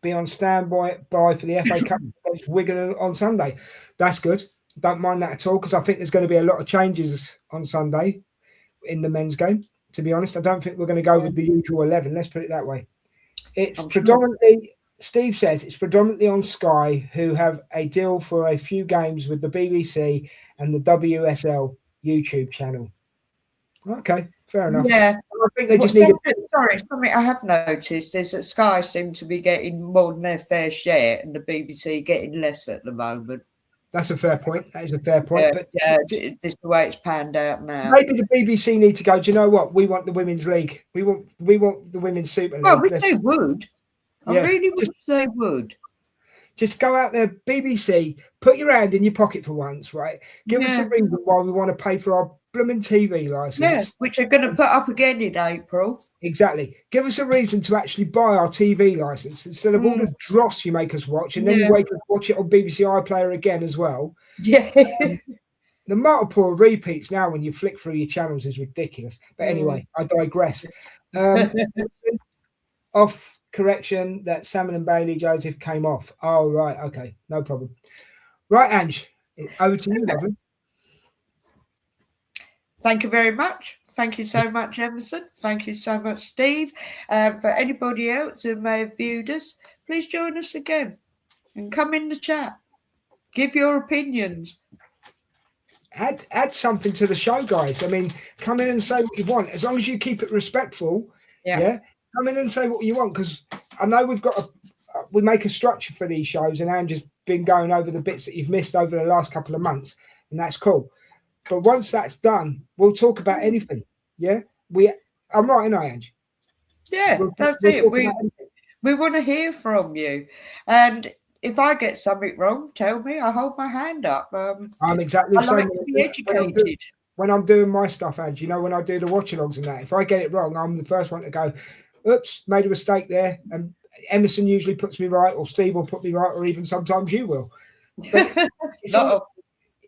be on standby for the FA Cup against Wigan on Sunday. That's good. Don't mind that at all because I think there's going to be a lot of changes on Sunday in the men's game. To be honest, I don't think we're going to go with the usual 11. Let's put it that way. It's predominantly, Steve says, it's predominantly on Sky, who have a deal for a few games with the BBC and the WSL YouTube channel. Okay, fair enough. Yeah, I think they just need. Something I have noticed is that Sky seem to be getting more than their fair share, and the BBC getting less at the moment. That's a fair point. That is a fair point. Yeah, but this is the way it's panned out now. Maybe the BBC need to go, do you know what? We want the Women's League. We want the Women's Super League. Well, they would. I really wish they would. Just go out there, BBC, put your hand in your pocket for once, right? Give us a reason why we want to pay for our blooming TV license. Yeah, which are going to put up again in April. Exactly. Give us a reason to actually buy our TV license instead of all the dross you make us watch, and then you watch it on BBC iPlayer again as well. Yeah. The multiple repeats now when you flick through your channels is ridiculous. But anyway, I digress. Off correction that Salmon and Bailey Joseph came off. Oh, right. Okay. No problem. Right, Ange. Over to you, lovely. Thank you very much. Thank you so much, Emerson. Thank you so much, Steve. For anybody else who may have viewed us, please join us again and come in the chat. Give your opinions. Add something to the show, guys. I mean, come in and say what you want. As long as you keep it respectful, come in and say what you want, because I know we make a structure for these shows, and Andrew's been going over the bits that you've missed over the last couple of months, and that's cool. But once that's done, we'll talk about anything. Yeah, I'm right, ain't I, Ange? Yeah, that's it. We want to hear from you, and if I get something wrong, tell me. I hold my hand up. I'm exactly the same. I like to be educated. When I'm doing my stuff, Ange, when I do the watch-alongs and that, if I get it wrong, I'm the first one to go, oops, made a mistake there. And Emerson usually puts me right, or Steve will put me right, or even sometimes you will.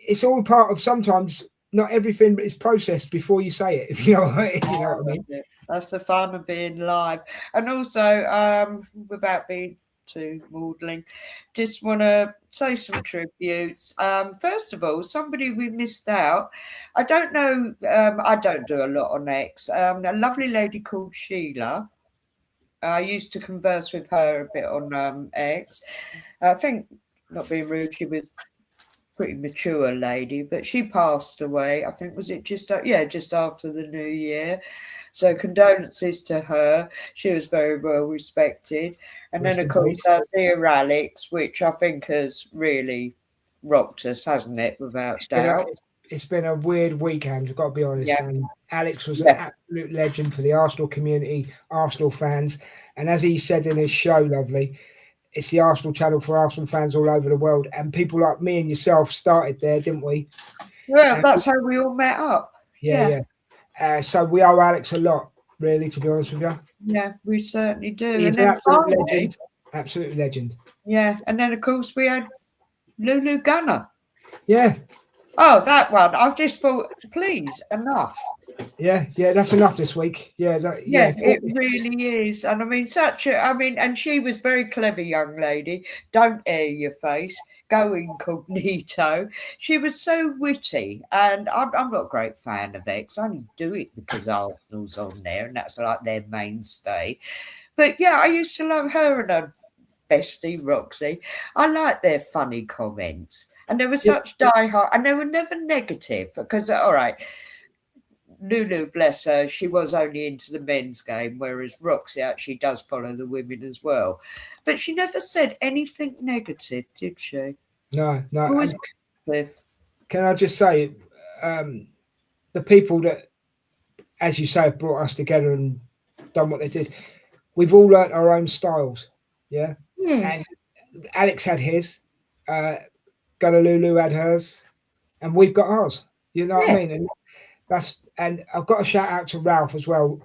It's all part of, sometimes not everything is processed before you say it, if you know what I mean. That's the fun of being live. And also, without being too maudling, just want to say some tributes. First of all, somebody we missed out. I don't know. I don't do a lot on X. A lovely lady called Sheila. I used to converse with her a bit on X. I think, not being rude, she was pretty mature lady, but she passed away. I think, was it just after the New Year. So condolences to her. She was very well respected. And then, of course, our dear Alex, which I think has really rocked us, hasn't it, without doubt. It's been a weird weekend, I've got to be honest. Yeah. And Alex was an absolute legend for the Arsenal community, Arsenal fans. And as he said in his show, lovely, it's the Arsenal channel for Arsenal fans all over the world. And people like me and yourself started there, didn't we? Well, that's how we all met up. Yeah. So we owe Alex a lot, really, to be honest with you. Yeah, we certainly do. He's an absolute legend. Absolute legend. Yeah, and then, of course, we had Lulu Gunner. Yeah. Oh, that one. I've just thought, please, enough. Yeah, that's enough this week. Yeah, it really is. And I mean, and she was very clever young lady. Don't air your face. Go incognito. She was so witty, and I'm not a great fan of X. I only do it because Arsenal's on there, and that's like their mainstay. But yeah, I used to love her and her bestie Roxy. I like their funny comments, and they were such diehard, and they were never negative. Because all right, Lulu, bless her, she was only into the men's game, whereas Roxy actually does follow the women as well. But she never said anything negative, did she? No. Always positive. Can I just say, the people that, as you say, have brought us together and done what they did, we've all learnt our own styles, yeah? And Alex had his, Lulu had hers, and we've got ours, you know what I mean? And I've got a shout out to Ralph as well,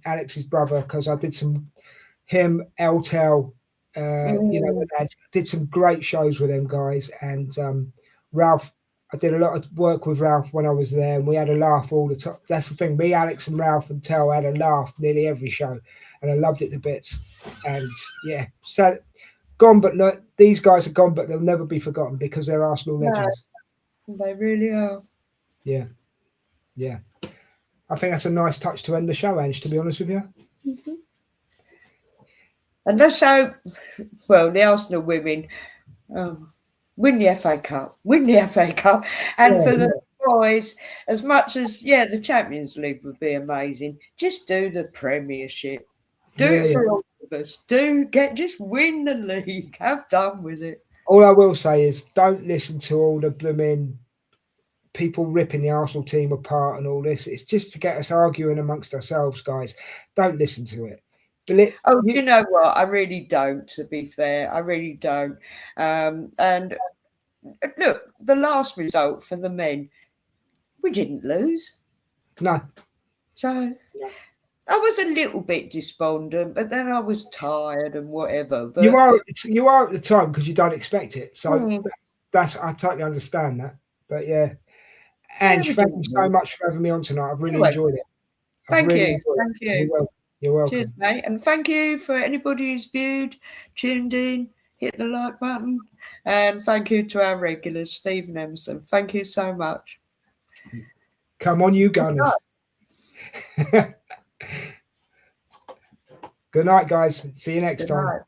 Alex's brother, because I did Eltel, I did some great shows with them guys. And Ralph, I did a lot of work with Ralph when I was there, and we had a laugh all the time. That's the thing. Me, Alex, and Ralph and Tel had a laugh nearly every show, and I loved it to bits. And so gone, but no, these guys are gone, but they'll never be forgotten because they're Arsenal legends. They really are. Yeah. I think that's a nice touch to end the show, Ange, to be honest with you. Mm-hmm. And that's how, the Arsenal women win the FA Cup. And for the boys, as much as, the Champions League would be amazing, just do the Premiership. Do it for all of us. Just win the league. Have done with it. All I will say is don't listen to all the blooming people ripping the Arsenal team apart and all this. It's just to get us arguing amongst ourselves, guys. Don't listen to it. You know what? I really don't, to be fair. I really don't. And look, the last result for the men, we didn't lose. No. So I was a little bit despondent, but then I was tired and whatever. But you are at the time because you don't expect it. So I totally understand that. But yeah. And thank you so much for having me on tonight. I've really enjoyed it. Thank you. Thank you. You're welcome. Cheers, mate. And thank you for anybody who's viewed, tuned in, hit the like button. And thank you to our regulars, Steve and Emerson. Thank you so much. Come on, you Gunners. Good night, guys. See you next time.